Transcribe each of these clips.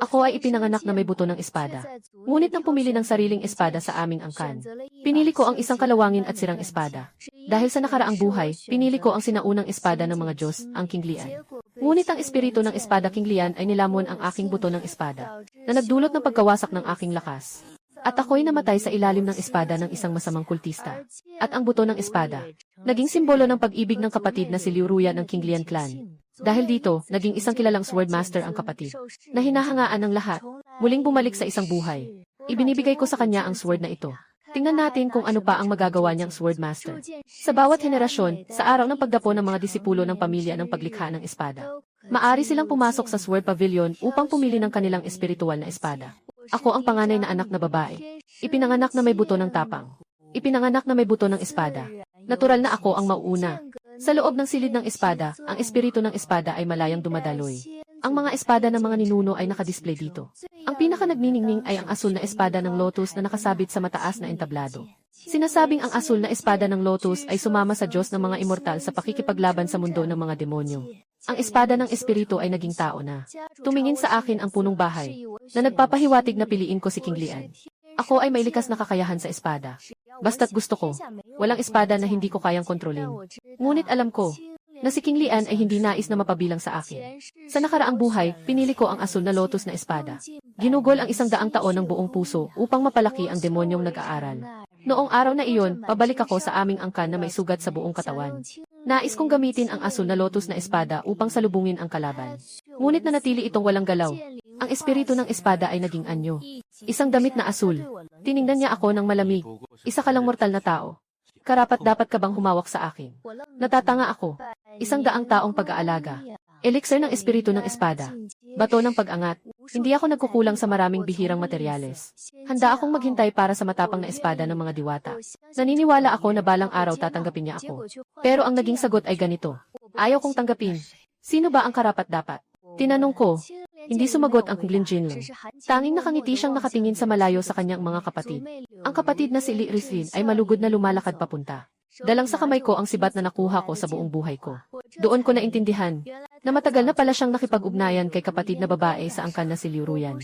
Ako ay ipinanganak na may buto ng espada. Ngunit nang pumili ng sariling espada sa aming angkan, pinili ko ang isang kalawangin at sirang espada. Dahil sa nakaraang buhay, pinili ko ang sinaunang espada ng mga Diyos, ang King Lian. Ngunit ang espiritu ng espada King Lian ay nilamon ang aking buto ng espada, na nagdulot ng pagkawasak ng aking lakas. At ako'y namatay sa ilalim ng espada ng isang masamang kultista. At ang buto ng espada, naging simbolo ng pag-ibig ng kapatid na si Liu Ruyan ng King Lian clan. Dahil dito, naging isang kilalang swordmaster ang kapatid, na hinahangaan ng lahat, muling bumalik sa isang buhay. Ibinibigay ko sa kanya ang sword na ito. Tingnan natin kung ano pa ang magagawa niyang swordmaster. Sa bawat henerasyon, sa araw ng pagdapo ng mga disipulo ng pamilya ng paglikha ng espada, maari silang pumasok sa sword pavilion upang pumili ng kanilang espiritual na espada. Ako ang panganay na anak na babae. Ipinanganak na may buto ng tapang. Ipinanganak na may buto ng espada. Natural na ako ang mauuna. Sa loob ng silid ng espada, ang espiritu ng espada ay malayang dumadaloy. Ang mga espada ng mga ninuno ay nakadisplay dito. Ang pinaka nagniningning ay ang asul na espada ng lotus na nakasabit sa mataas na entablado. Sinasabing ang asul na espada ng lotus ay sumama sa Diyos ng mga immortal sa pakikipaglaban sa mundo ng mga demonyo. Ang espada ng espiritu ay naging tao na. Tumingin sa akin ang punong bahay, na nagpapahiwatig na piliin ko si King Lian. Ako ay may likas na kakayahan sa espada. Basta't gusto ko, walang espada na hindi ko kayang kontrolin. Ngunit alam ko, na si King Lian ay hindi nais na mapabilang sa akin. Sa nakaraang buhay, pinili ko ang asul na lotus na espada. Ginugol ang 100 taon ng buong puso upang mapalaki ang demonyong nag-aaral. Noong araw na iyon, pabalik ako sa aming angkan na may sugat sa buong katawan. Nais kong gamitin ang asul na lotus na espada upang salubungin ang kalaban. Ngunit nanatili itong walang galaw. Ang espiritu ng espada ay naging anyo. Isang damit na asul. Tiningnan niya ako ng malamig. Isa ka lang mortal na tao. Karapat-dapat ka bang humawak sa akin? Natatanga ako. 100 taong pag-aalaga. Elixir ng espiritu ng espada. Bato ng pag-angat. Hindi ako nagkukulang sa maraming bihirang materyales. Handa akong maghintay para sa matapang na espada ng mga diwata. Naniniwala ako na balang araw tatanggapin niya ako. Pero ang naging sagot ay ganito. Ayaw kong tanggapin. Sino ba ang karapat-dapat? Tinanong ko. Hindi sumagot ang Lin Jinlong. Tanging nakangiti siyang nakatingin sa malayo sa kanyang mga kapatid. Ang kapatid na si Li Rizlin ay malugod na lumalakad papunta. Dalang sa kamay ko ang sibat na nakuha ko sa buong buhay ko. Doon ko naintindihan na matagal na pala siyang nakipag-ugnayan kay kapatid na babae sa angkan na si Liu Ruyan.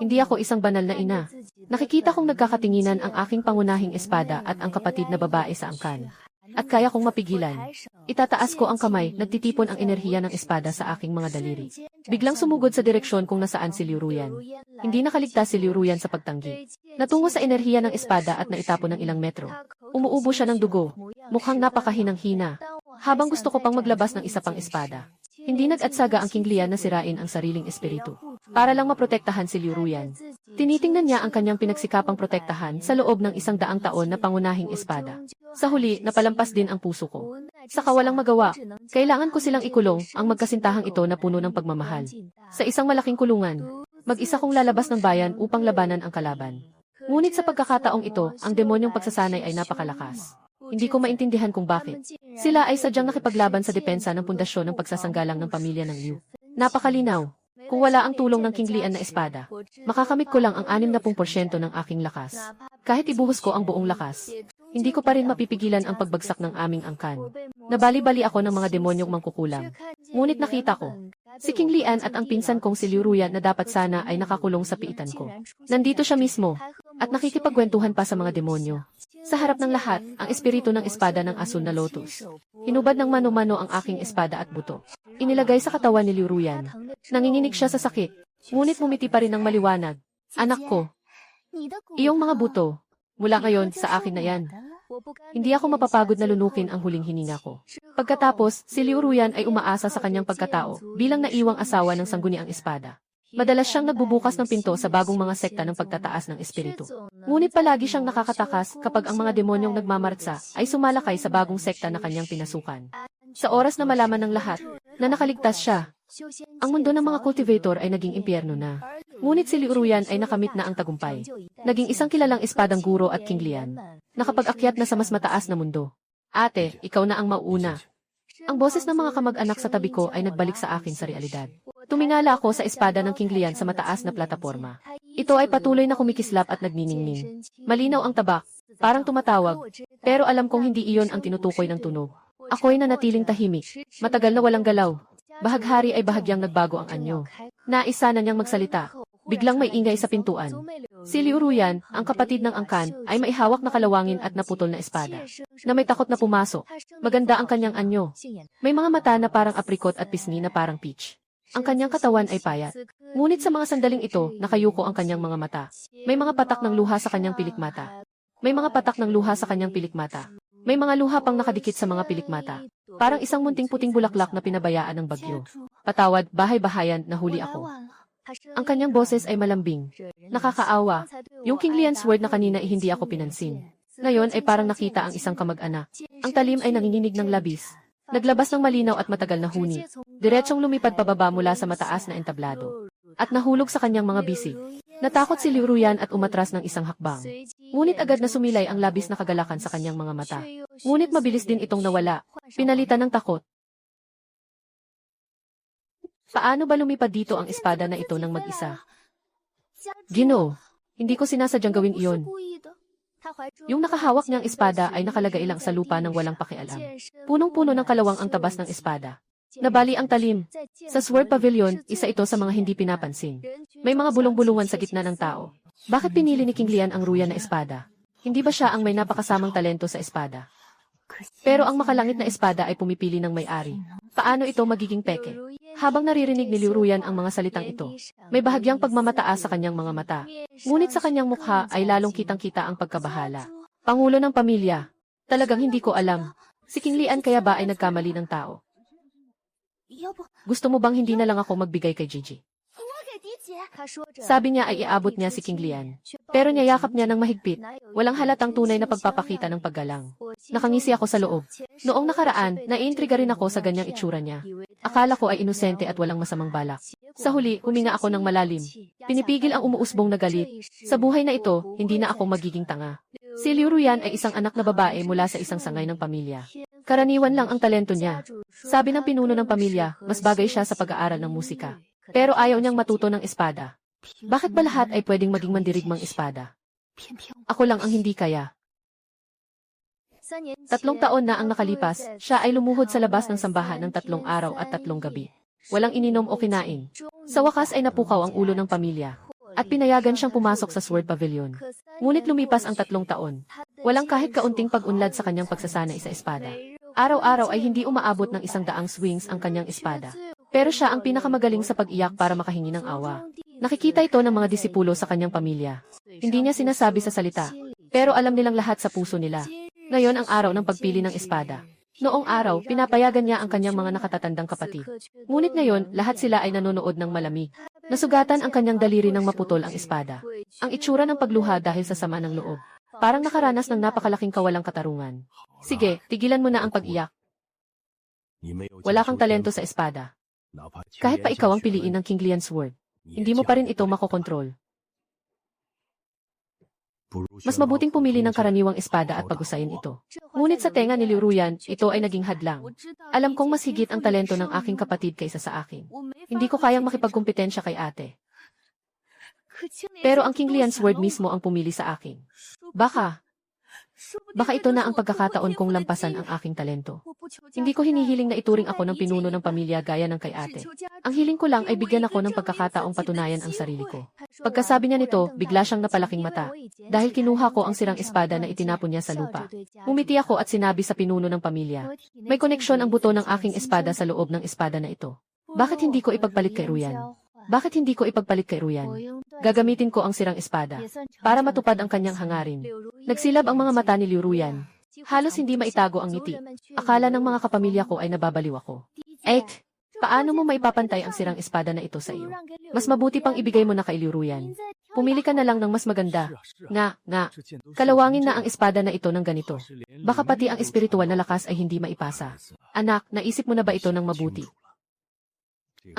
Hindi ako isang banal na ina. Nakikita kong nagkakatinginan ang aking pangunahing espada at ang kapatid na babae sa angkan. At kaya kong mapigilan. Itataas ko ang kamay, nagtitipon ang enerhiya ng espada sa aking mga daliri. Biglang sumugod sa direksyon kung nasaan si Liu Ruyan. Hindi nakaligtas si Liu Ruyan sa pagtanggi. Natungo sa enerhiya ng espada at naitapon ng ilang metro. Umuubo siya ng dugo. Mukhang napakahinang-hina. Habang gusto ko pang maglabas ng isa pang espada. Hindi nag-atsaga ang King Lian na sirain ang sariling espiritu. Para lang maprotektahan si Liu Ruyan. Tinitingnan niya ang kanyang pinagsikapang protektahan sa loob ng 100 taon na pangunahing espada. Sa huli, napalampas din ang puso ko. Sa kawalang magawa, kailangan ko silang ikulong ang magkasintahang ito na puno ng pagmamahal. Sa isang malaking kulungan, mag-isa kong lalabas ng bayan upang labanan ang kalaban. Ngunit sa pagkakataong ito, ang demonyong pagsasanay ay napakalakas. Hindi ko maintindihan kung bakit. Sila ay sadyang nakipaglaban sa depensa ng pundasyon ng pagsasanggalang ng pamilya ng Liu. Napakalinaw. Kung wala ang tulong ng King Lian na espada, makakamit ko lang ang 60% ng aking lakas. Kahit ibuhos ko ang buong lakas, hindi ko pa rin mapipigilan ang pagbagsak ng aming angkan. Nabali-bali ako ng mga demonyong mangkukulam. Ngunit nakita ko, si King Lian at ang pinsan kong si Liu Ruyan na dapat sana ay nakakulong sa piitan ko. Nandito siya mismo, at nakikipagkwentuhan pa sa mga demonyo. Sa harap ng lahat, ang espiritu ng espada ng asul na lotus. Hinubad ng mano-mano ang aking espada at buto. Inilagay sa katawan ni Liu Ruyan. Nanginginig siya sa sakit, ngunit ngumiti pa rin ng maliwanag. Anak ko, iyong mga buto, mula ngayon sa akin na yan. Hindi ako mapapagod na lunukin ang huling hininga ko. Pagkatapos, si Liu Ruyan ay umaasa sa kanyang pagkatao bilang naiwang asawa ng sangguniang espada. Madalas siyang nagbubukas ng pinto sa bagong mga sekta ng pagtataas ng espiritu. Ngunit palagi siyang nakakatakas kapag ang mga demonyong nagmamartsa ay sumalakay sa bagong sekta na kanyang pinasukan. Sa oras na malaman ng lahat na nakaligtas siya, ang mundo ng mga cultivator ay naging impyerno na. Ngunit si Liu Ruyan ay nakamit na ang tagumpay. Naging isang kilalang espadang guro at King Lian. Nakapag-akyat na sa mas mataas na mundo. Ate, ikaw na ang mauuna. Ang boses ng mga kamag-anak sa tabi ko ay nagbalik sa akin sa realidad. Tumingala ako sa espada ng King Lian sa mataas na plataporma. Ito ay patuloy na kumikislap at nagniningning. Malinaw ang tabak, parang tumatawag, pero alam kong hindi iyon ang tinutukoy ng tunog. Ako'y nanatiling tahimik, matagal na walang galaw. Bahaghari ay bahagyang nagbago ang anyo. Naisa na niyang magsalita. Biglang may ingay sa pintuan. Si Liu Ruyan, ang kapatid ng angkan, ay maihawak na kalawangin at naputol na espada. Na may takot na pumasok. Maganda ang kanyang anyo. May mga mata na parang aprikot at pisngi na parang peach. Ang kanyang katawan ay payat. Ngunit sa mga sandaling ito, nakayuko ang kanyang mga mata. May mga patak ng luha sa kanyang pilikmata. May mga patak ng luha sa kanyang pilikmata. May mga luha pang nakadikit sa mga pilikmata. Parang isang munting puting bulaklak na pinabayaan ng bagyo. Patawad, bahay-bahayan, nahuli ako. Ang kanyang boses ay malambing. Nakakaawa. Yung King Lian's word na kanina ay hindi ako pinansin. Ngayon ay parang nakita ang isang kamag-anak. Ang talim ay nanginginig ng labis. Naglabas ng malinaw at matagal na huni. Diretsong lumipad pababa mula sa mataas na entablado. At nahulog sa kanyang mga bisig. Natakot si Liu Ruyan at umatras ng isang hakbang. Ngunit agad na sumilay ang labis na kagalakan sa kanyang mga mata. Ngunit mabilis din itong nawala. Pinalitan ng takot. Paano ba lumipad dito ang espada na ito ng mag-isa? Ginoo, hindi ko sinasadyang gawin iyon. Yung nakahawak niyang espada ay nakalagay lang sa lupa ng walang pakialam. Punong-puno ng kalawang ang tabas ng espada. Nabali ang talim. Sa Sword Pavilion, isa ito sa mga hindi pinapansin. May mga bulong-bulungan sa gitna ng tao. Bakit pinili ni King Lian ang Ruyan na espada? Hindi ba siya ang may napakasamang talento sa espada? Pero ang makalangit na espada ay pumipili ng may-ari. Paano ito magiging peke? Habang naririnig ni Liu Ruyan ang mga salitang ito, may bahagyang pagmamataas sa kanyang mga mata. Ngunit sa kanyang mukha ay lalong kitang-kita ang pagkabahala. Pangulo ng pamilya. Talagang hindi ko alam. Si King Lian kaya ba ay nagkamali ng tao? Gusto mo bang hindi na lang ako magbigay kay Gigi? Sabi niya ay iabot niya si King Lian. Pero niyayakap niya ng mahigpit. Walang halatang tunay na pagpapakita ng paggalang. Nakangisi ako sa loob. Noong nakaraan, naiintriga rin ako sa ganyang itsura niya. Akala ko ay inosente at walang masamang balak. Sa huli, huminga ako ng malalim. Pinipigil ang umuusbong na galit. Sa buhay na ito, hindi na ako magiging tanga. Si Liu Ruyan ay isang anak na babae mula sa isang sangay ng pamilya. Karaniwan lang ang talento niya. Sabi ng pinuno ng pamilya, mas bagay siya sa pag-aaral ng musika. Pero ayaw niyang matuto ng espada. Bakit ba lahat ay pwedeng maging mandirigmang espada? Ako lang ang hindi kaya. 3 taon na ang nakalipas, siya ay lumuhod sa labas ng sambahan ng 3 araw at 3 gabi. Walang ininom o kinain. Sa wakas ay napukaw ang ulo ng pamilya. At pinayagan siyang pumasok sa Sword Pavilion. Ngunit lumipas ang 3 taon. Walang kahit kaunting pag-unlad sa kanyang pagsasanay sa espada. Araw-araw ay hindi umaabot ng 100 swings ang kanyang espada. Pero siya ang pinakamagaling sa pag-iyak para makahingi ng awa. Nakikita ito ng mga disipulo sa kanyang pamilya. Hindi niya sinasabi sa salita, pero alam nilang lahat sa puso nila. Ngayon ang araw ng pagpili ng espada. Noong araw, pinapayagan niya ang kanyang mga nakatatandang kapatid. Ngunit ngayon, lahat sila ay nanonood ng malamig. Nasugatan ang kanyang daliri ng maputol ang espada. Ang itsura ng pagluha dahil sa sama ng loob. Parang nakaranas ng napakalaking kawalang katarungan. Sige, tigilan mo na ang pag-iyak. Wala kang talento sa espada. Kahit pa ikaw ang piliin ng King Lian's word, hindi mo pa rin ito makokontrol. Mas mabuting pumili ng karaniwang espada at pag-usayin ito. Ngunit sa tenga ni Liu Ruyan, ito ay naging hadlang. Alam kong mas higit ang talento ng aking kapatid kaysa sa akin. Hindi ko kayang makipagkumpetensya kay ate. Pero ang King Lian's word mismo ang pumili sa akin. Baka ito na ang pagkakataon kong lampasan ang aking talento. Hindi ko hinihiling na ituring ako ng pinuno ng pamilya gaya ng kay ate. Ang hiling ko lang ay bigyan ako ng pagkakataong patunayan ang sarili ko. Pagkasabi niya nito, bigla siyang napalaking mata. Dahil kinuha ko ang sirang espada na itinapon niya sa lupa. Ngumiti ako at sinabi sa pinuno ng pamilya, may koneksyon ang buto ng aking espada sa loob ng espada na ito. Bakit hindi ko ipagpalit kay Ruyan? Bakit hindi ko ipagpalit kay Ruyan? Gagamitin ko ang sirang espada para matupad ang kanyang hangarin. Nagsilab ang mga mata ni Liu Ruyan. Halos hindi maitago ang ngiti. Akala ng mga kapamilya ko ay nababaliw ako. Paano mo maipapantay ang sirang espada na ito sa iyo? Mas mabuti pang ibigay mo na kay Liu Ruyan. Pumili ka na lang ng mas maganda. Kalawangin na ang espada na ito ng ganito. Baka pati ang espiritual na lakas ay hindi maipasa. Anak, naisip mo na ba ito ng mabuti?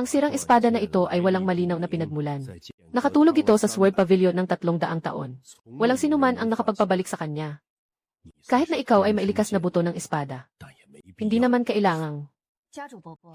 Ang sirang espada na ito ay walang malinaw na pinagmulan. Nakatulog ito sa Sword Pavilion ng 300 taon. Walang sinuman ang nakapagpabalik sa kanya. Kahit na ikaw ay mailikas na buto ng espada. Hindi naman kailangang.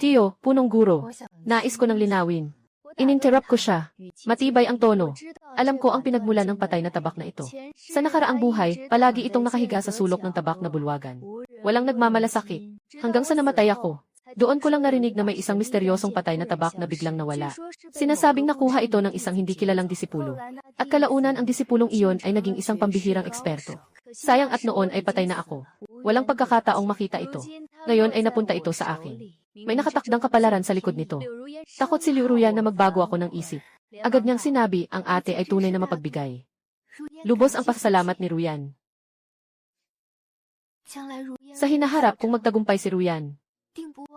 Tiyo, punong guro, nais ko nang linawin. Ininterrupt ko siya. Matibay ang tono. Alam ko ang pinagmulan ng patay na tabak na ito. Sa nakaraang buhay, palagi itong nakahiga sa sulok ng tabak na bulwagan. Walang nagmamalasakit. Hanggang sa namatay ako. Doon ko lang narinig na may isang misteryosong patay na tabak na biglang nawala. Sinasabing nakuha ito ng isang hindi kilalang disipulo. At kalaunan ang disipulong iyon ay naging isang pambihirang eksperto. Sayang at noon ay patay na ako. Walang pagkakataong makita ito. Ngayon ay napunta ito sa akin. May nakatakdang kapalaran sa likod nito. Takot si Liu Ruyan na magbago ako ng isip. Agad niyang sinabi, ang ate ay tunay na mapagbigay. Lubos ang pasasalamat ni Ruyan. Sa hinaharap kung magtagumpay si Ruyan,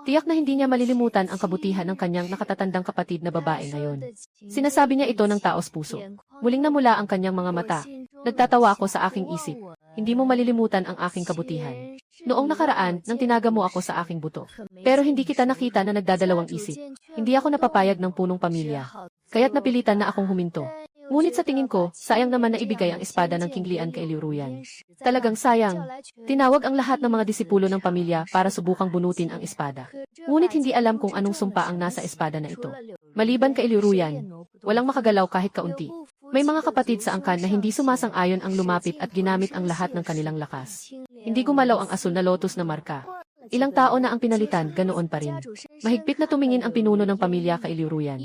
tiyak na hindi niya malilimutan ang kabutihan ng kanyang nakatatandang kapatid na babae ngayon. Sinasabi niya ito ng taos puso. Muling namula ang kanyang mga mata. Nagtatawa ako sa aking isip. Hindi mo malilimutan ang aking kabutihan. Noong nakaraan, nang tinaga mo ako sa aking buto. Pero hindi kita nakita na nagdadalawang isip. Hindi ako napapayag ng punong pamilya. Kaya't napilitan na akong huminto. Ngunit sa tingin ko, sayang naman na ibigay ang espada ng King Lian kay Liu Ruyan. Talagang sayang. Tinawag ang lahat ng mga disipulo ng pamilya para subukang bunutin ang espada. Ngunit hindi alam kung anong sumpa ang nasa espada na ito. Maliban kay Liu Ruyan, walang makagalaw kahit kaunti. May mga kapatid sa angkan na hindi sumasang-ayon ang lumapit at ginamit ang lahat ng kanilang lakas. Hindi gumalaw ang asul na lotus na marka. Ilang tao na ang pinalitan, ganoon pa rin. Mahigpit na tumingin ang pinuno ng pamilya kay Liu Ruyan.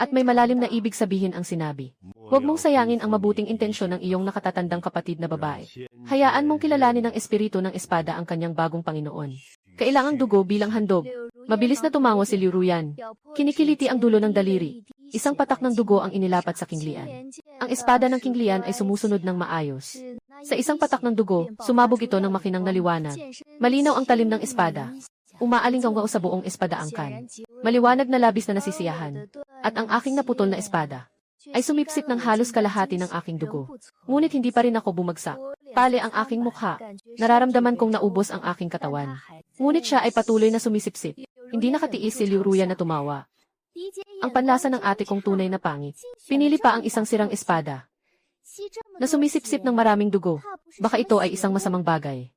At may malalim na ibig sabihin ang sinabi. Huwag mong sayangin ang mabuting intensyon ng iyong nakatatandang kapatid na babae. Hayaan mong kilalanin ng espiritu ng espada ang kanyang bagong Panginoon. Kailangang dugo bilang handog. Mabilis na tumango si Liu Ruyan. Kinikiliti ang dulo ng daliri. Isang patak ng dugo ang inilapat sa King Lian. Ang espada ng King Lian ay sumusunod ng maayos. Sa isang patak ng dugo, sumabog ito ng makinang na liwanag. Malinaw ang talim ng espada. Umaalinggaw sa buong espada angkan. Maliwanag na labis na nasisiyahan. At ang aking naputol na espada ay sumipsip ng halos kalahati ng aking dugo. Ngunit hindi pa rin ako bumagsak. Pale ang aking mukha. Nararamdaman kong naubos ang aking katawan. Ngunit siya ay patuloy na sumisipsip. Hindi nakatiis si Liu Ruyan na tumawa. Ang panlasa ng ate kong tunay na pangit. Pinili pa ang isang sirang espada na sumisipsip ng maraming dugo. Baka ito ay isang masamang bagay.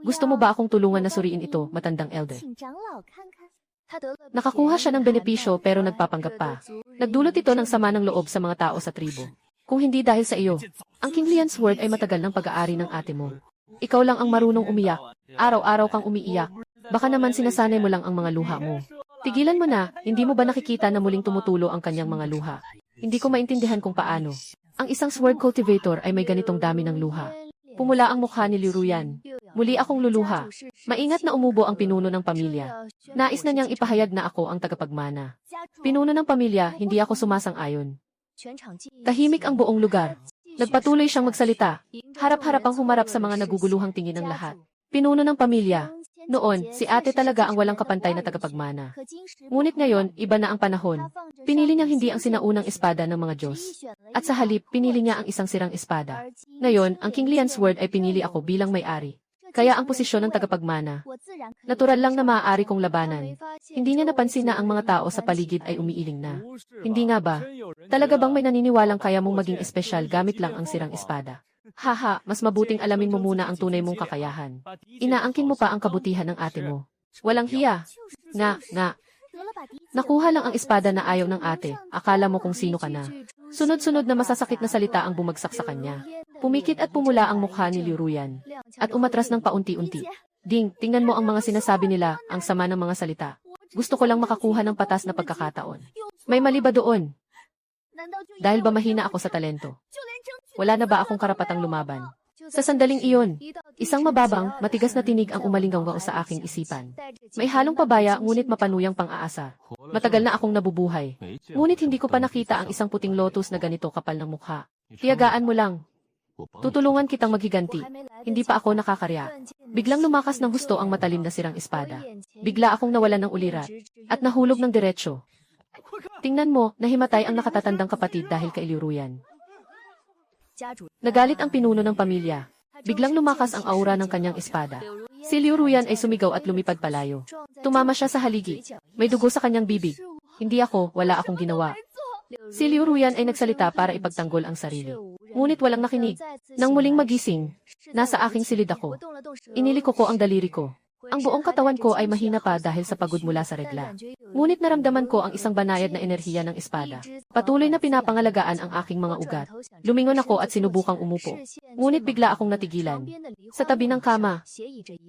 Gusto mo ba akong tulungan na suriin ito, matandang elder? Nakakuha siya ng benepisyo pero nagpapanggap pa. Nagdulot ito ng sama ng loob sa mga tao sa tribo. Kung hindi dahil sa iyo, ang King Lian Sword ay matagal ng pag-aari ng ate mo. Ikaw lang ang marunong umiyak. Araw-araw kang umiiyak. Baka naman sinasanay mo lang ang mga luha mo. Tigilan mo na, hindi mo ba nakikita na muling tumutulo ang kanyang mga luha? Hindi ko maintindihan kung paano. Ang isang sword cultivator ay may ganitong dami ng luha. Pumula ang mukha ni Liu Ruyan. Muli akong luluha. Maingat na umubo ang pinuno ng pamilya. Nais na niyang ipahayag na ako ang tagapagmana. Pinuno ng pamilya, hindi ako sumasang-ayon. Tahimik ang buong lugar. Nagpatuloy siyang magsalita. Harap-harap ang humarap sa mga naguguluhang tingin ng lahat. Pinuno ng pamilya. Noon, si ate talaga ang walang kapantay na tagapagmana. Ngunit ngayon, iba na ang panahon. Pinili niyang hindi ang sinaunang espada ng mga Diyos. At sa halip, pinili niya ang isang sirang espada. Ngayon, ang King Lian Sword ay pinili ako bilang may-ari. Kaya ang posisyon ng tagapagmana, natural lang na maaari kong labanan. Hindi niya napansin na ang mga tao sa paligid ay umiiling na. Hindi nga ba? Talaga bang may naniniwalang kaya mong maging espesyal gamit lang ang sirang espada? Haha, mas mabuting alamin mo muna ang tunay mong kakayahan. Inaangkin mo pa ang kabutihan ng ate mo. Walang hiya. Nga. Nakuha lang ang espada na ayaw ng ate, akala mo kung sino ka na. Sunod-sunod na masasakit na salita ang bumagsak sa kanya. Pumikit at pumula ang mukha ni Liu Ruyan. At umatras ng paunti-unti. Ding, tingnan mo ang mga sinasabi nila, ang sama ng mga salita. Gusto ko lang makakuha ng patas na pagkakataon. May mali ba doon? Dahil ba mahina ako sa talento? Wala na ba akong karapatang lumaban? Sa sandaling iyon, isang mababang, matigas na tinig ang umalinggaw sa aking isipan. May halong pabaya ngunit mapanuyang pang-aasa. Matagal na akong nabubuhay. Ngunit hindi ko pa nakita ang isang puting lotus na ganito kapal ng mukha. Tiyagaan mo lang. Tutulungan kitang maghiganti. Hindi pa ako nakakarya. Biglang lumakas ng husto ang matalim na sirang espada. Bigla akong nawalan ng ulirat. At nahulog ng diretsyo. Tingnan mo, nahimatay ang nakatatandang kapatid dahil kay Liu Ruyan. Nagalit ang pinuno ng pamilya. Biglang lumakas ang aura ng kanyang espada. Si Liu Ruyan ay sumigaw at lumipad palayo. Tumama siya sa haligi. May dugo sa kanyang bibig. Hindi ako, wala akong ginawa. Si Liu Ruyan ay nagsalita para ipagtanggol ang sarili. Ngunit walang nakinig. Nang muling magising, nasa aking silid ako. Iniliko ko ang daliri ko. Ang buong katawan ko ay mahina pa dahil sa pagod mula sa regla. Ngunit naramdaman ko ang isang banayad na enerhiya ng espada. Patuloy na pinapangalagaan ang aking mga ugat. Lumingon ako at sinubukang umupo. Ngunit bigla akong natigilan. Sa tabi ng kama,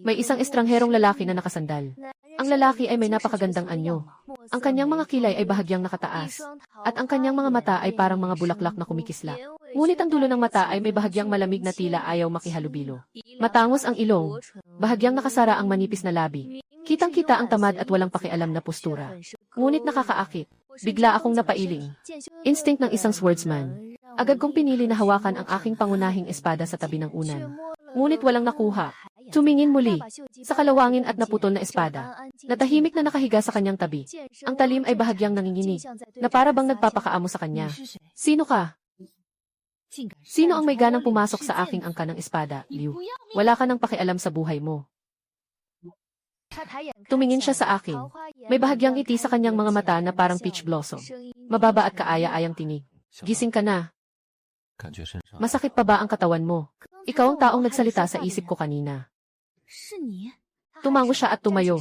may isang estrangherong lalaki na nakasandal. Ang lalaki ay may napakagandang anyo. Ang kanyang mga kilay ay bahagyang nakataas. At ang kanyang mga mata ay parang mga bulaklak na kumikislap. Ngunit ang dulo ng mata ay may bahagyang malamig na tila ayaw makihalubilo. Matangos ang ilong. Bahagyang nakasara ang manipis na labi. Kitang-kita ang tamad at walang pakialam na postura. Ngunit nakakaakit. Bigla akong napailing. Instinct ng isang swordsman. Agad kong pinili na hawakan ang aking pangunahing espada sa tabi ng unan. Ngunit walang nakuha. Tumingin muli sa kalawangin at naputol na espada. Natahimik na nakahiga sa kanyang tabi. Ang talim ay bahagyang nanginginig, na para bang nagpapakaamo sa kanya. Sino ka? Sino ang may ganang pumasok sa aking angka ng espada, Liu? Wala ka nang pakialam sa buhay mo. Tumingin siya sa akin. May bahagyang ngiti sa kanyang mga mata na parang peach blossom. Mababa at kaaya-ayang tinig. Gising ka na. Masakit pa ba ang katawan mo? Ikaw ang taong nagsalita sa isip ko kanina. Tumango siya at tumayo.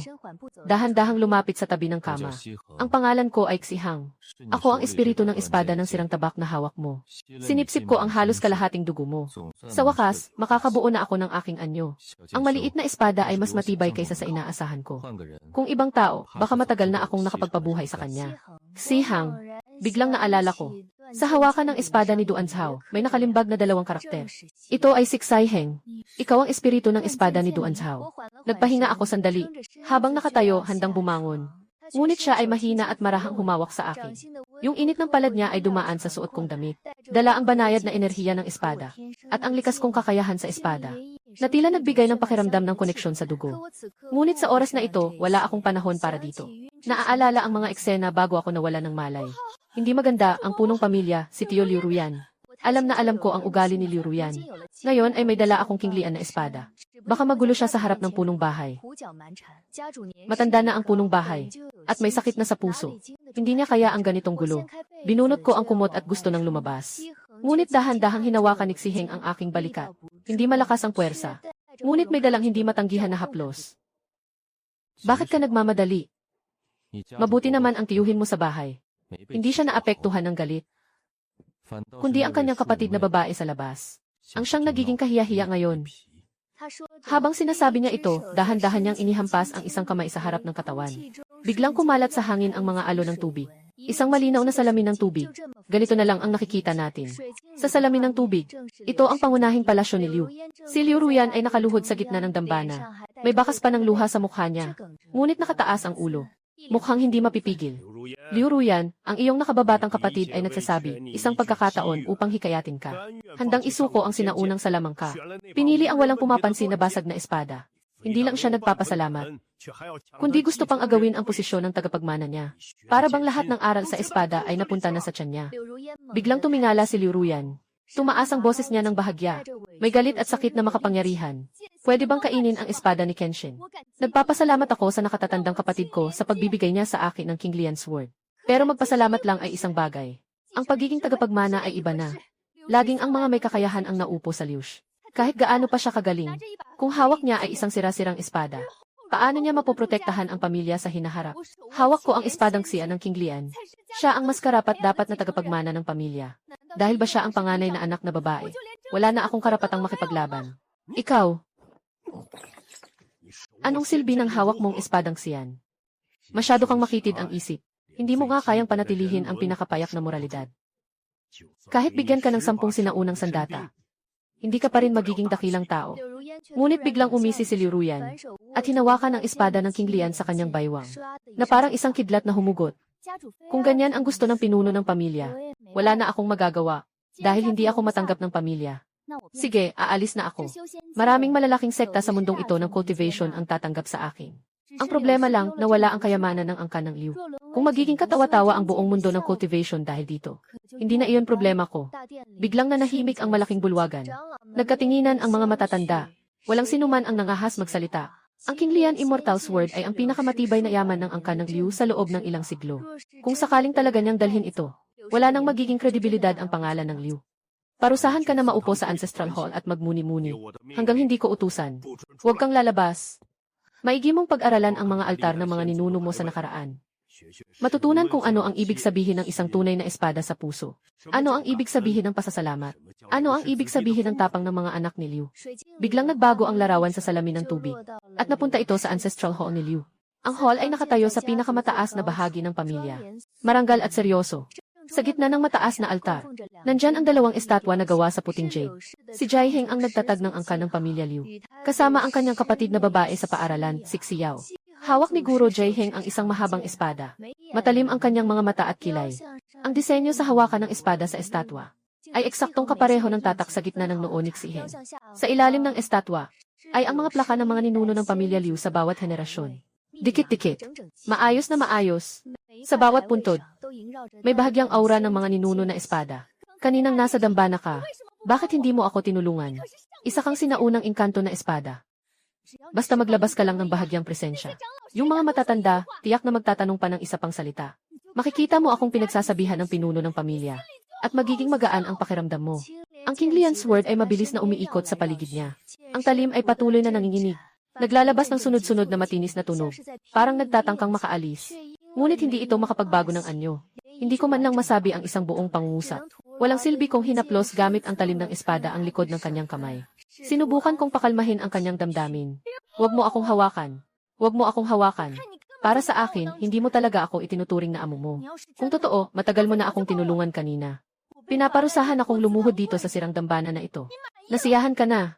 Dahan-dahang lumapit sa tabi ng kama. Ang pangalan ko ay Xihang. Ako ang espiritu ng espada ng sirang tabak na hawak mo. Sinipsip ko ang halos kalahating dugo mo. Sa wakas, makakabuo na ako ng aking anyo. Ang maliit na espada ay mas matibay kaysa sa inaasahan ko. Kung ibang tao, baka matagal na akong nakapagpabuhay sa kanya. Xihang, biglang naalala ko. Sa hawakan ng espada ni Duanzhao, may nakalimbag na dalawang karakter. Ito ay Sixai Heng. Ikaw ang espiritu ng espada ni Duanzhao. Nagpahinga ako sandali. Habang nakatayo, handang bumangon. Ngunit siya ay mahina at marahang humawak sa akin. Yung init ng palad niya ay dumaan sa suot kong damit. Dala ang banayad na enerhiya ng espada. At ang likas kong kakayahan sa espada. Na tila nagbigay ng pakiramdam ng koneksyon sa dugo. Ngunit sa oras na ito, wala akong panahon para dito. Naaalala ang mga eksena bago ako nawala ng malay. Hindi maganda ang punong pamilya, si Tio Liu Ruyan. Alam na alam ko ang ugali ni Liu Ruyan. Ngayon ay may dala akong kinglian na espada. Baka magulo siya sa harap ng punong bahay. Matanda na ang punong bahay. At may sakit na sa puso. Hindi niya kaya ang ganitong gulo. Binunot ko ang kumot at gusto nang lumabas. Ngunit dahan-dahang hinawakan ni Xiheng ang aking balikat. Hindi malakas ang puwersa. Ngunit may dalang hindi matanggihan na haplos. Bakit ka nagmamadali? Mabuti naman ang tiyuhin mo sa bahay. Hindi siya naapektuhan ng galit. Kundi ang kanyang kapatid na babae sa labas. Ang siyang nagiging kahiya-hiya ngayon. Habang sinasabi niya ito, dahan-dahan niyang inihampas ang isang kamay sa harap ng katawan. Biglang kumalat sa hangin ang mga alon ng tubig. Isang malinaw na salamin ng tubig. Ganito na lang ang nakikita natin. Sa salamin ng tubig, ito ang pangunahing palasyo ni Liu. Si Liu Ruyan ay nakaluhod sa gitna ng dambana. May bakas pa ng luha sa mukha niya. Ngunit nakataas ang ulo. Mukhang hindi mapipigil. Liu Ruyan, ang iyong nakababatang kapatid ay nagsasabi, isang pagkakataon upang hikayatin ka. Handang isuko ang sinaunang salamang ka. Pinili ang walang pumapansin na basag na espada. Hindi lang siya nagpapasalamat, kundi gusto pang agawin ang posisyon ng tagapagmana niya. Para bang lahat ng aral sa espada ay napunta na sa tiyan niya. Biglang tumingala si Liu Ruyan. Tumaas ang boses niya ng bahagya. May galit at sakit na makapangyarihan. Pwede bang kainin ang espada ni Kenshin? Nagpapasalamat ako sa nakatatandang kapatid ko sa pagbibigay niya sa akin ng Kinglian Sword. Pero magpasalamat lang ay isang bagay. Ang pagiging tagapagmana ay iba na. Laging ang mga may kakayahan ang naupo sa Liush. Kahit gaano pa siya kagaling. Kung hawak niya ay isang sira-sirang espada, paano niya mapoprotektahan ang pamilya sa hinaharap? Hawak ko ang espadang siya ng Kinglian. Siya ang mas karapat dapat na tagapagmana ng pamilya. Dahil ba siya ang panganay na anak na babae? Wala na akong karapatang makipaglaban. Ikaw, anong silbi ng hawak mong espadang siyan? Masyado kang makitid ang isip. Hindi mo nga kayang panatilihin ang pinakapayak na moralidad. Kahit bigyan ka ng 10 sinaunang sandata, hindi ka pa rin magiging dakilang tao. Ngunit biglang umisi si Liu Ruyan at hinawakan ang espada ng Kinglian sa kanyang baywang, na parang isang kidlat na humugot. Kung ganyan ang gusto ng pinuno ng pamilya, wala na akong magagawa, dahil hindi ako matanggap ng pamilya. Sige, aalis na ako. Maraming malalaking sekta sa mundong ito ng cultivation ang tatanggap sa akin. Ang problema lang na wala ang kayamanan ng angkan ng Liu. Kung magiging katawa-tawa ang buong mundo ng cultivation dahil dito, hindi na iyon problema ko. Biglang nanahimik ang malaking bulwagan. Nagkatinginan ang mga matatanda. Walang sinuman ang nangahas magsalita. Ang Kinglian Immortal Sword ay ang pinakamatibay na yaman ng angkan ng Liu sa loob ng ilang siglo. Kung sakaling talaga niyang dalhin ito, wala nang magiging kredibilidad ang pangalan ng Liu. Parusahan ka na maupo sa Ancestral Hall at magmuni-muni hanggang hindi ko utusan. Huwag kang lalabas. Maigi mong pag-aralan ang mga altar ng mga ninuno mo sa nakaraan. Matutunan kung ano ang ibig sabihin ng isang tunay na espada sa puso. Ano ang ibig sabihin ng pasasalamat? Ano ang ibig sabihin ng tapang ng mga anak ni Liu? Biglang nagbago ang larawan sa salamin ng tubig. At napunta ito sa ancestral hall ni Liu. Ang hall ay nakatayo sa pinakamataas na bahagi ng pamilya. Marangal at seryoso. Sa gitna ng mataas na altar, nandyan ang dalawang estatwa na gawa sa puting jade. Si Jaiheng ang nagtatag ng angkan ng pamilya Liu. Kasama ang kanyang kapatid na babae sa paaralan, si Xiao. Hawak ni Guro Jaiheng ang isang mahabang espada. Matalim ang kanyang mga mata at kilay. Ang disenyo sa hawakan ng espada sa estatwa ay eksaktong kapareho ng tatak sa gitna ng noo ni Xiheng. Sa ilalim ng estatwa ay ang mga plaka ng mga ninuno ng pamilya Liu sa bawat henerasyon. Dikit-dikit. Maayos na maayos. Sa bawat puntod, may bahagyang aura ng mga ninuno na espada. Kaninang nasa dambana ka, bakit hindi mo ako tinulungan? Isa kang sinaunang engkanto na espada. Basta maglabas ka lang ng bahagyang presensya. Yung mga matatanda, tiyak na magtatanong pa ng isa pang salita. Makikita mo akong pinagsasabihan ng pinuno ng pamilya. At magiging magaan ang pakiramdam mo. Ang King Lian Sword ay mabilis na umiikot sa paligid niya. Ang talim ay patuloy na nanginginig. Naglalabas ng sunod-sunod na matinis na tunog. Parang nagtatangkang makaalis. Ngunit hindi ito makapagbago ng anyo. Hindi ko man lang masabi ang isang buong pangungusap. Walang silbi kong hinaplos gamit ang talim ng espada ang likod ng kanyang kamay. Sinubukan kong pakalmahin ang kanyang damdamin. Huwag mo akong hawakan. Huwag mo akong hawakan. Para sa akin, hindi mo talaga ako itinuturing na amo mo. Kung totoo, matagal mo na akong tinulungan kanina. Pinaparusahan akong lumuhod dito sa sirang dambana na ito. Nasiyahan ka na.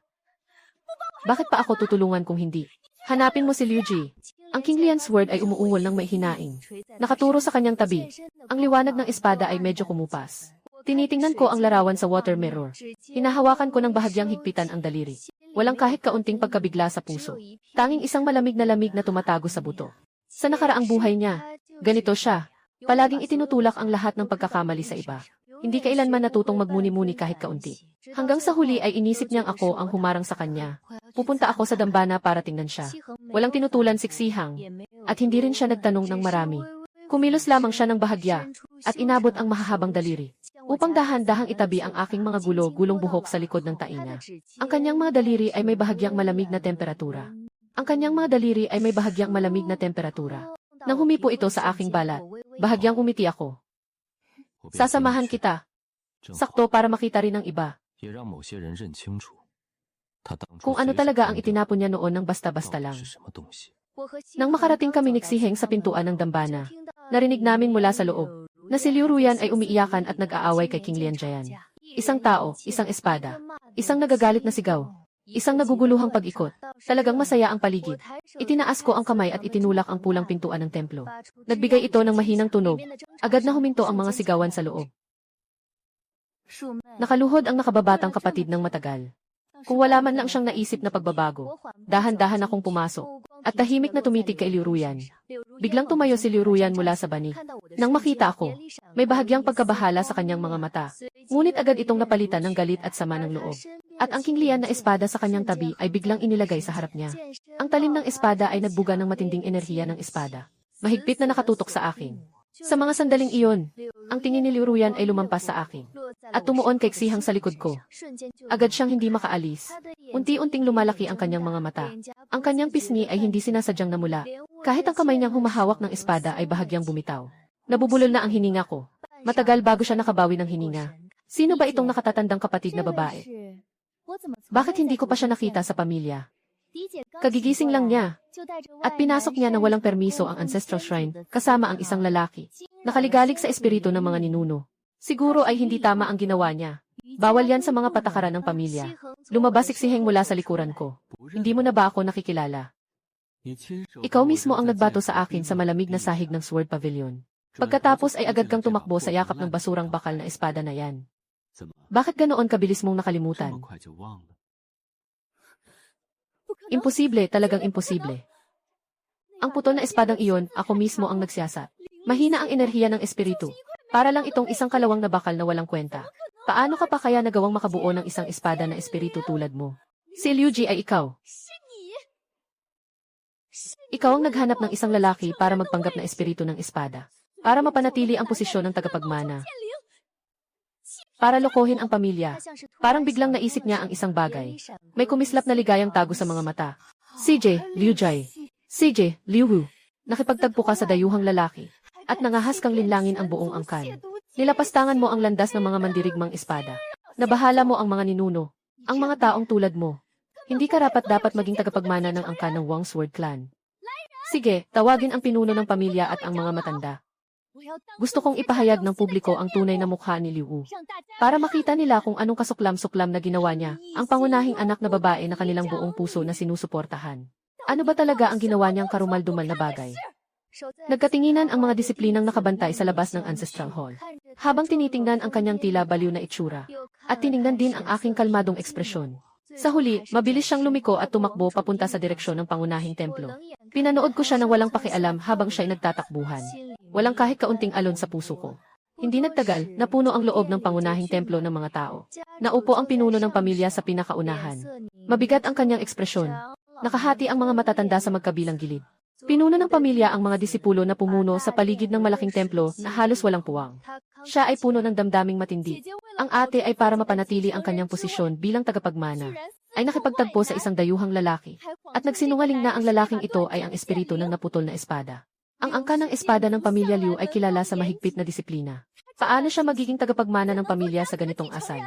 Bakit pa ako tutulungan kung hindi? Hanapin mo si Liu Ji. Ang King Lian Sword ay umuungol ng may hinaing. Nakaturo sa kanyang tabi. Ang liwanag ng espada ay medyo kumupas. Tinitingnan ko ang larawan sa water mirror. Hinahawakan ko ng bahagyang higpitan ang daliri. Walang kahit kaunting pagkabigla sa puso. Tanging isang malamig na tumatago sa buto. Sa nakaraang buhay niya, ganito siya. Palaging itinutulak ang lahat ng pagkakamali sa iba. Hindi kailanman natutong magmuni-muni kahit kaunti. Hanggang sa huli ay inisip niyang ako ang humarang sa kanya. Pupunta ako sa dambana para tingnan siya. Walang tinutulan si Xihang. At hindi rin siya nagtanong ng marami. Kumilos lamang siya ng bahagya at inabot ang mahahabang daliri upang dahan-dahang itabi ang aking mga gulong buhok sa likod ng tainga. Ang kanyang mga daliri ay may bahagyang malamig na temperatura. Ang kanyang mga daliri ay may bahagyang malamig na temperatura. Nang humipo ito sa aking balat, bahagyang umiti ako. Sasamahan kita. Sakto para makita rin ng iba. Kung ano talaga ang itinapon niya noon ng basta-basta lang. Nang makarating kami ni Xiheng sa pintuan ng dambana, narinig namin mula sa loob na si Liu Ruyan ay umiiyakan at nag-aaway kay King Lian Jian. Isang tao, isang espada, isang nagagalit na sigaw, isang naguguluhang pag-ikot. Talagang masaya ang paligid. Itinaas ko ang kamay at itinulak ang pulang pintuan ng templo. Nagbigay ito ng mahinang tunog. Agad na huminto ang mga sigawan sa loob. Nakaluhod ang nakababatang kapatid ng matagal. Kung wala man lang siyang naisip na pagbabago, dahan-dahan akong pumasok, at tahimik na tumitig kay Liu Ruyan. Biglang tumayo si Liu Ruyan mula sa bani. Nang makita ako, may bahagyang pagkabahala sa kanyang mga mata. Ngunit agad itong napalitan ng galit at sama ng loob. At ang King Lian na espada sa kanyang tabi ay biglang inilagay sa harap niya. Ang talim ng espada ay nagbuga ng matinding enerhiya ng espada. Mahigpit na nakatutok sa akin. Sa mga sandaling iyon, ang tingin ni Liu Ruyan ay lumampas sa akin. At tumuon kay Xihang sa likod ko. Agad siyang hindi makaalis. Unti-unting lumalaki ang kanyang mga mata. Ang kanyang pisngi ay hindi sinasadyang namula. Kahit ang kamay niyang humahawak ng espada ay bahagyang bumitaw. Nabubulol na ang hininga ko. Matagal bago siya nakabawi ng hininga. Sino ba itong nakatatandang kapatid na babae? Bakit hindi ko pa siya nakita sa pamilya? Kagigising lang niya. At pinasok niya ng walang permiso ang ancestral shrine kasama ang isang lalaki. Nakaligalig sa espiritu ng mga ninuno. Siguro ay hindi tama ang ginawa niya. Bawal yan sa mga patakaran ng pamilya. Lumabas si Xiheng mula sa likuran ko. Hindi mo na ba ako nakikilala? Ikaw mismo ang nagbato sa akin sa malamig na sahig ng Sword Pavilion. Pagkatapos ay agad kang tumakbo sa yakap ng basurang bakal na espada na yan. Bakit ganoon kabilis mong nakalimutan? Imposible, talagang imposible. Ang putol na espadang iyon, ako mismo ang nagsiyasat. Mahina ang enerhiya ng espiritu. Para lang itong isang kalawang na bakal na walang kwenta. Paano ka pa kaya nagawang makabuo ng isang espada na espiritu tulad mo? Si Liu Ji ay ikaw. Ikaw ang naghanap ng isang lalaki para magpanggap na espiritu ng espada. Para mapanatili ang posisyon ng tagapagmana. Para lokohin ang pamilya. Parang biglang naisip niya ang isang bagay. May kumislap na ligayang tago sa mga mata. CJ, Liu Jai. CJ, Liu Hu, nakipagtagpo ka sa dayuhang lalaki, at nangahas kang linlangin ang buong angkan. Nilapastangan mo ang landas ng mga mandirigmang espada. Nabahala mo ang mga ninuno, ang mga taong tulad mo. Hindi ka dapat maging tagapagmana ng angkan ng Wang Sword Clan. Sige, tawagin ang pinuno ng pamilya at ang mga matanda. Gusto kong ipahayag ng publiko ang tunay na mukha ni Liu Hu. Para makita nila kung anong kasuklam-suklam na ginawa niya, ang pangunahing anak na babae na kanilang buong puso na sinusuportahan. Ano ba talaga ang ginawa niyang karumal-dumal na bagay? Nagkatinginan ang mga disiplinang nakabantay sa labas ng Ancestral Hall. Habang tinitingnan ang kanyang tila baliw na itsura, at tiningnan din ang aking kalmadong ekspresyon. Sa huli, mabilis siyang lumiko at tumakbo papunta sa direksyon ng pangunahing templo. Pinanood ko siya ng walang pakialam habang siya'y nagtatakbuhan. Walang kahit kaunting alon sa puso ko. Hindi nagtagal, napuno ang loob ng pangunahing templo ng mga tao. Naupo ang pinuno ng pamilya sa pinakaunahan. Mabigat ang kanyang ekspresyon. Nakahati ang mga matatanda sa magkabilang gilid. Pinuno ng pamilya ang mga disipulo na pumuno sa paligid ng malaking templo na halos walang puwang. Siya ay puno ng damdaming matindi. Ang ate ay para mapanatili ang kanyang posisyon bilang tagapagmana, ay nakipagtagpo sa isang dayuhang lalaki, at nagsinungaling na ang lalaking ito ay ang espiritu ng naputol na espada. Ang angka ng espada ng pamilya Liu ay kilala sa mahigpit na disiplina. Paano siya magiging tagapagmana ng pamilya sa ganitong asal?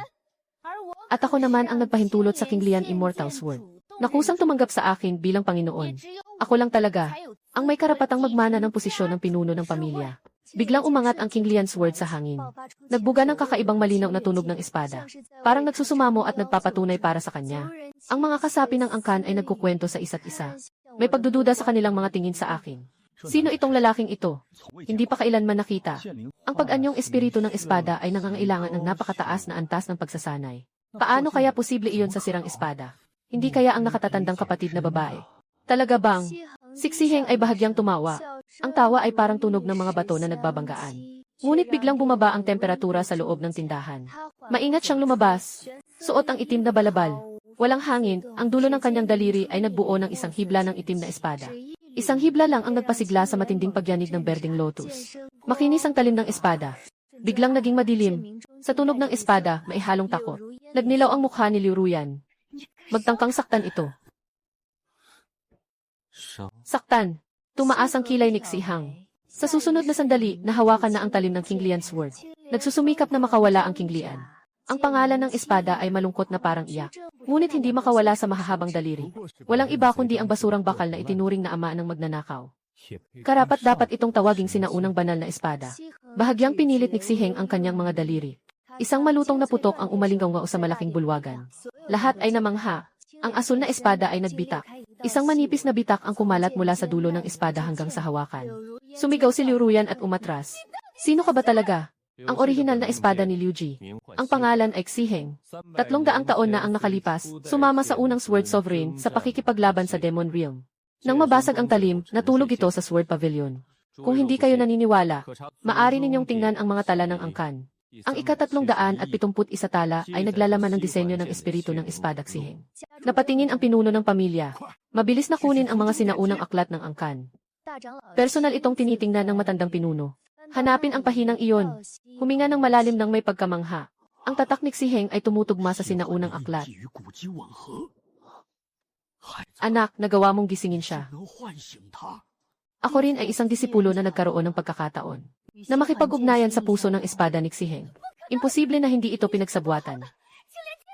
At ako naman ang nagpahintulot sa King Lian Immortal Sword. Nakusang tumanggap sa akin bilang Panginoon. Ako lang talaga ang may karapatang magmana ng posisyon ng pinuno ng pamilya. Biglang umangat ang King Lian Sword sa hangin. Nagbuga ng kakaibang malinaw na tunog ng espada. Parang nagsusumamo at nagpapatunay para sa kanya. Ang mga kasapi ng angkan ay nagkukwento sa isa't isa. May pagdududa sa kanilang mga tingin sa akin. Sino itong lalaking ito? Hindi pa kailanman nakita. Ang pag-anyong espiritu ng espada ay nangangailangan ng napakataas na antas ng pagsasanay. Paano kaya posible iyon sa sirang espada? Hindi kaya ang nakatatandang kapatid na babae? Talaga bang? Siksiheng ay bahagyang tumawa. Ang tawa ay parang tunog ng mga bato na nagbabanggaan. Ngunit biglang bumaba ang temperatura sa loob ng tindahan. Maingat siyang lumabas. Suot ang itim na balabal. Walang hangin, ang dulo ng kanyang daliri ay nagbuo ng isang hibla ng itim na espada. Isang hibla lang ang nagpasigla sa matinding pagyanig ng berdeng lotus. Makinis ang talim ng espada. Biglang naging madilim. Sa tunog ng espada, may halong takot. Nagnilaw ang mukha ni Liu Ruyan. Magtangkang saktan ito. Saktan. Tumaas ang kilay ni Xihang. Sa susunod na sandali, nahawakan na ang talim ng King Lian Sword. Nagsusumikap na makawala ang King Lian. Ang pangalan ng espada ay malungkot na parang iyak. Ngunit hindi makawala sa mahahabang daliri. Walang iba kundi ang basurang bakal na itinuring na ama ng magnanakaw. Karapat dapat itong tawaging sinaunang banal na espada. Bahagyang pinilit ni Xiheng ang kanyang mga daliri. Isang malutong na putok ang umalinggaw sa malaking bulwagan. Lahat ay namangha. Ang asul na espada ay nagbitak. Isang manipis na bitak ang kumalat mula sa dulo ng espada hanggang sa hawakan. Sumigaw si Liu Ruyan at umatras. Sino ka ba talaga? Ang orihinal na espada ni Liu Ji. Ang pangalan ay Xiheng. 300 taon na ang nakalipas, sumama sa unang Sword Sovereign sa pakikipaglaban sa Demon Realm. Nang mabasag ang talim, natulog ito sa Sword Pavilion. Kung hindi kayo naniniwala, maari ninyong tingnan ang mga tala ng angkan. Ang ika-371 tala ay naglalaman ng disenyo ng espiritu ng espada Xiheng. Napatingin ang pinuno ng pamilya. Mabilis na kunin ang mga sinaunang aklat ng angkan. Personal itong tinitingnan ng matandang pinuno. Hanapin ang pahinang iyon. Huminga ng malalim ng may pagkamangha. Ang tatak ni Xiheng ay tumutugma sa sinaunang aklat. Anak, nagawa mong gisingin siya. Ako rin ay isang disipulo na nagkaroon ng pagkakataon na makipag-ugnayan sa puso ng espada ni Xiheng. Imposible na hindi ito pinagsabuatan.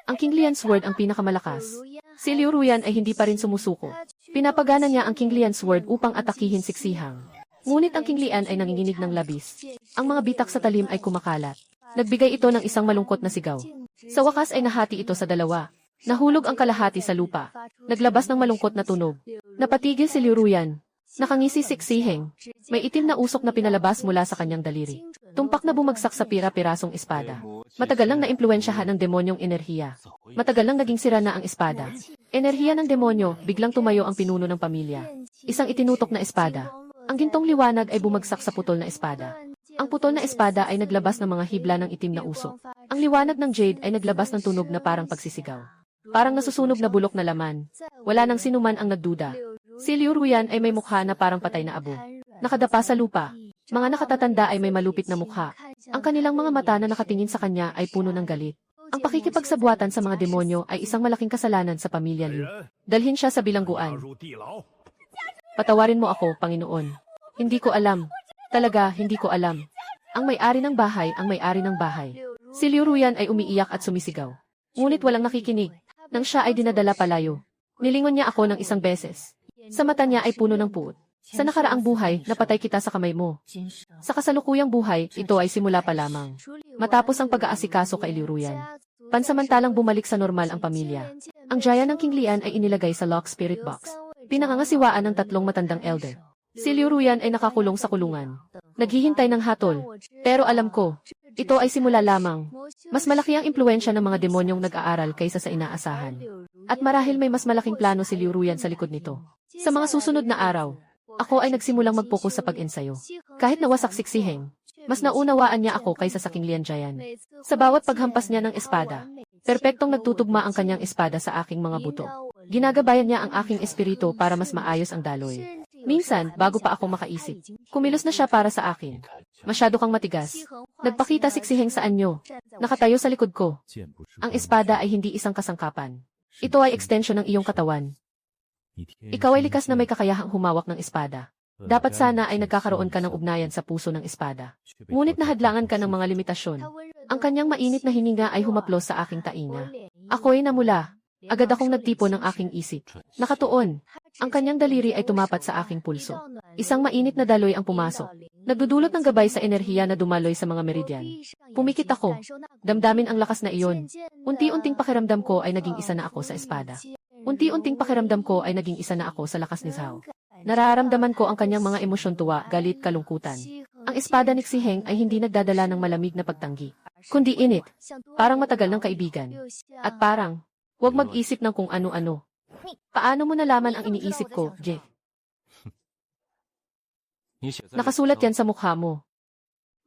Ang King Lian Sword ang pinakamalakas. Si Liu Ruyan ay hindi pa rin sumusuko. Pinapagana niya ang King Lian Sword upang atakihin si Xiheng. Ngunit ang King Lian ay nanginginig ng labis. Ang mga bitak sa talim ay kumakalat. Nagbigay ito ng isang malungkot na sigaw. Sa wakas ay nahati ito sa dalawa. Nahulog ang kalahati sa lupa. Naglabas ng malungkot na tunog. Napatigil si Liu Ruyan. Nakangisi si Xiheng. May itim na usok na pinalabas mula sa kanyang daliri. Tumpak na bumagsak sa pira-pirasong espada. Matagal nang naimpluwensyahan ng demonyong enerhiya. Matagal nang naging sira na ang espada. Enerhiya ng demonyo, biglang tumayo ang pinuno ng pamilya. Isang itinutok na espada. Ang gintong liwanag ay bumagsak sa putol na espada. Ang putol na espada ay naglabas ng mga hibla ng itim na usok. Ang liwanag ng jade ay naglabas ng tunog na parang pagsisigaw. Parang nasusunog na bulok na laman. Wala nang sinuman ang nagduda. Si Liu Ruyan ay may mukha na parang patay na abo. Nakadapa sa lupa. Mga nakatatanda ay may malupit na mukha. Ang kanilang mga mata na nakatingin sa kanya ay puno ng galit. Ang pakikipagsabuatan sa mga demonyo ay isang malaking kasalanan sa pamilya Liu. Dalhin siya sa bilangguan. Patawarin mo ako, Panginoon. Hindi ko alam. Talaga, hindi ko alam. Ang may-ari ng bahay, ang may-ari ng bahay. Si Liu Ruyan ay umiiyak at sumisigaw. Ngunit walang nakikinig. Nang siya ay dinadala palayo. Nilingon niya ako ng isang beses. Sa mata niya ay puno ng puot. Sa nakaraang buhay, napatay kita sa kamay mo. Sa kasalukuyang buhay, ito ay simula pa lamang. Matapos ang pag-aasikaso kay Liu Ruyan, pansamantalang bumalik sa normal ang pamilya. Ang Jaya ng King Lian ay inilagay sa lock spirit box. Pinangangasiwaan ng 3 matandang elder. Si Liu Ruyan ay nakakulong sa kulungan. Naghihintay ng hatol. Pero alam ko, ito ay simula lamang. Mas malaki ang impluensya ng mga demonyong nag-aaral kaysa sa inaasahan. At marahil may mas malaking plano si Liu Ruyan sa likod nito. Sa mga susunod na araw, ako ay nagsimulang mag-focus sa pag-ensayo. Kahit nawasak si Heng, mas naunawaan niya ako kaysa sa King Lian Jayan. Sa bawat paghampas niya ng espada, perpektong nagtutugma ang kanyang espada sa aking mga buto. Ginagabayan niya ang aking espiritu para mas maayos ang daloy. Minsan, bago pa ako makaisip, kumilos na siya para sa akin. Masyado kang matigas. Nagpakita si Heng sa anyo. Nakatayo sa likod ko. Ang espada ay hindi isang kasangkapan. Ito ay extension ng iyong katawan. Ikaw ay likas na may kakayahang humawak ng espada. Dapat sana ay nagkakaroon ka ng ugnayan sa puso ng espada. Ngunit nahadlangan ka ng mga limitasyon. Ang kanyang mainit na hininga ay humaplos sa aking tainga. Ako'y namula. Agad akong nagtipo ng aking isip. Nakatuon. Ang kanyang daliri ay tumapat sa aking pulso. Isang mainit na daloy ang pumasok. Nagdudulot ng gabay sa enerhiya na dumaloy sa mga meridian. Pumikit ako. Damdamin ang lakas na iyon. Unti-unting pakiramdam ko ay naging isa na ako sa espada. Unti-unting pakiramdam ko ay naging isa na ako sa lakas ni Zhao. Nararamdaman ko ang kanyang mga emosyon, tuwa, galit, kalungkutan. Ang espada ni Heng ay hindi nagdadala ng malamig na pagtanggi, kundi init, parang matagal ng kaibigan. At parang, huwag mag-isip ng kung ano-ano. Paano mo nalaman ang iniisip ko, Jeff? Nakasulat yan sa mukha mo.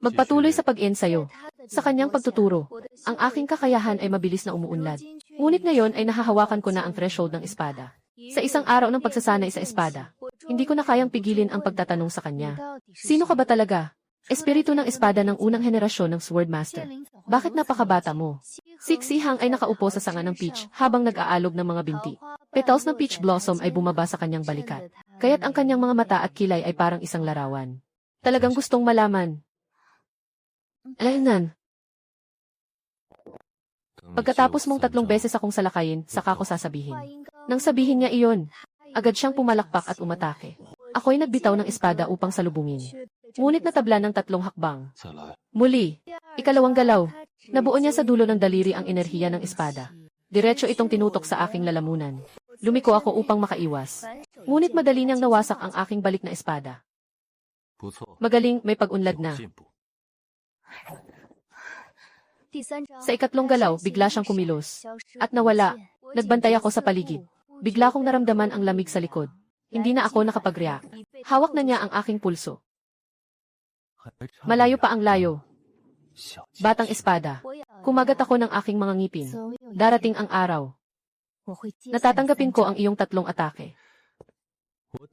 Magpatuloy sa pag-ensayo. Sa kanyang pagtuturo, ang aking kakayahan ay mabilis na umuunlad. Ngunit ngayon ay nahahawakan ko na ang threshold ng espada. Sa isang araw ng pagsasanay sa espada, hindi ko na kayang pigilin ang pagtatanong sa kanya. Sino ka ba talaga? Espiritu ng espada ng unang henerasyon ng Swordmaster. Bakit napakabata mo? Si Heng ay nakaupo sa sanga ng peach habang nag-aalog ng mga binti. Petals ng peach blossom ay bumaba sa kanyang balikat. Kaya't ang kanyang mga mata at kilay ay parang isang larawan. Talagang gustong malaman. Alainan. Pagkatapos mong 3 beses akong salakayin, saka ko sasabihin. Nang sabihin niya iyon, agad siyang pumalakpak at umatake. Ako'y nagbitaw ng espada upang salubungin. Ngunit natabla ng 3 hakbang. Muli, ikalawang galaw, nabuo niya sa dulo ng daliri ang enerhiya ng espada. Diretso itong tinutok sa aking lalamunan. Lumiko ako upang makaiwas. Ngunit madali niyang nawasak ang aking balik na espada. Magaling, may pag-unlad na. Sa ikatlong galaw, bigla siyang kumilos. At nawala. Nagbantay ako sa paligid. Bigla kong naramdaman ang lamig sa likod. Hindi na ako nakapag-react. Hawak na niya ang aking pulso. Malayo pa ang layo. Batang espada. Kumagat ako ng aking mga ngipin. Darating ang araw. Natatanggapin ko ang iyong 3 atake.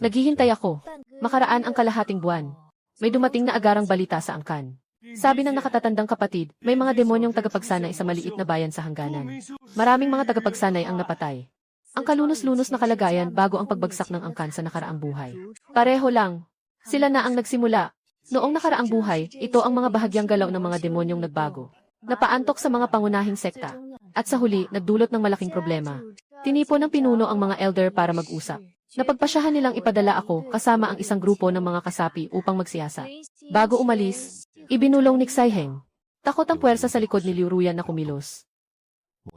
Naghihintay ako. Makaraan ang kalahating buwan. May dumating na agarang balita sa angkan. Sabi ng nakatatandang kapatid, may mga demonyong tagapagsanay sa maliit na bayan sa hangganan. Maraming mga tagapagsanay ang napatay. Ang kalunos-lunos na kalagayan bago ang pagbagsak ng angkan sa nakaraang buhay. Pareho lang. Sila na ang nagsimula. Noong nakaraang buhay, ito ang mga bahagyang galaw ng mga demonyong nagbago. Napaantok sa mga pangunahing sekta. At sa huli, nagdulot ng malaking problema. Tinipon ng pinuno ang mga elder para mag-usap. Napagpasyahan nilang ipadala ako kasama ang isang grupo ng mga kasapi upang magsiyasat. Bago umalis, ibinulong ni Heng. Takot ang puwersa sa likod ni Liu Ruyan na kumilos.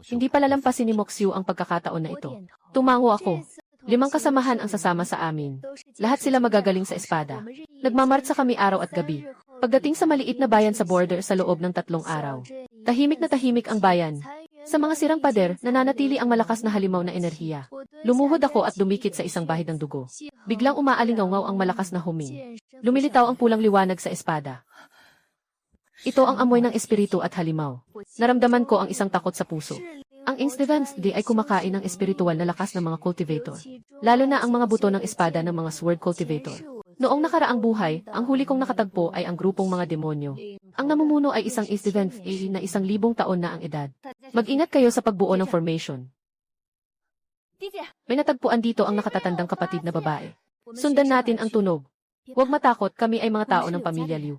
Hindi palalampasin ni Moxiu ang pagkakataon na ito. Tumango ako. 5 kasamahan ang sasama sa amin. Lahat sila magagaling sa espada. Nagmamartsa kami araw at gabi. Pagdating sa maliit na bayan sa border sa loob ng 3 araw. Tahimik na tahimik ang bayan. Sa mga sirang pader, nananatili ang malakas na halimaw na enerhiya. Lumuhod ako at dumikit sa isang bahid ng dugo. Biglang umaalingaw ang malakas na huming. Lumilitaw ang pulang liwanag sa espada. Ito ang amoy ng espiritu at halimaw. Naramdaman ko ang isang takot sa puso. Ang Instevens di ay kumakain ng espiritual na lakas ng mga cultivator. Lalo na ang mga buto ng espada ng mga sword cultivator. Noong nakaraang buhay, ang huli kong nakatagpo ay ang grupong mga demonyo. Ang namumuno ay isang Instevens na 1,000 taon na ang edad. Mag-ingat kayo sa pagbuo ng formation. May natagpuan dito ang nakatatandang kapatid na babae. Sundan natin ang tunog. Huwag matakot, kami ay mga tao ng pamilya Liu.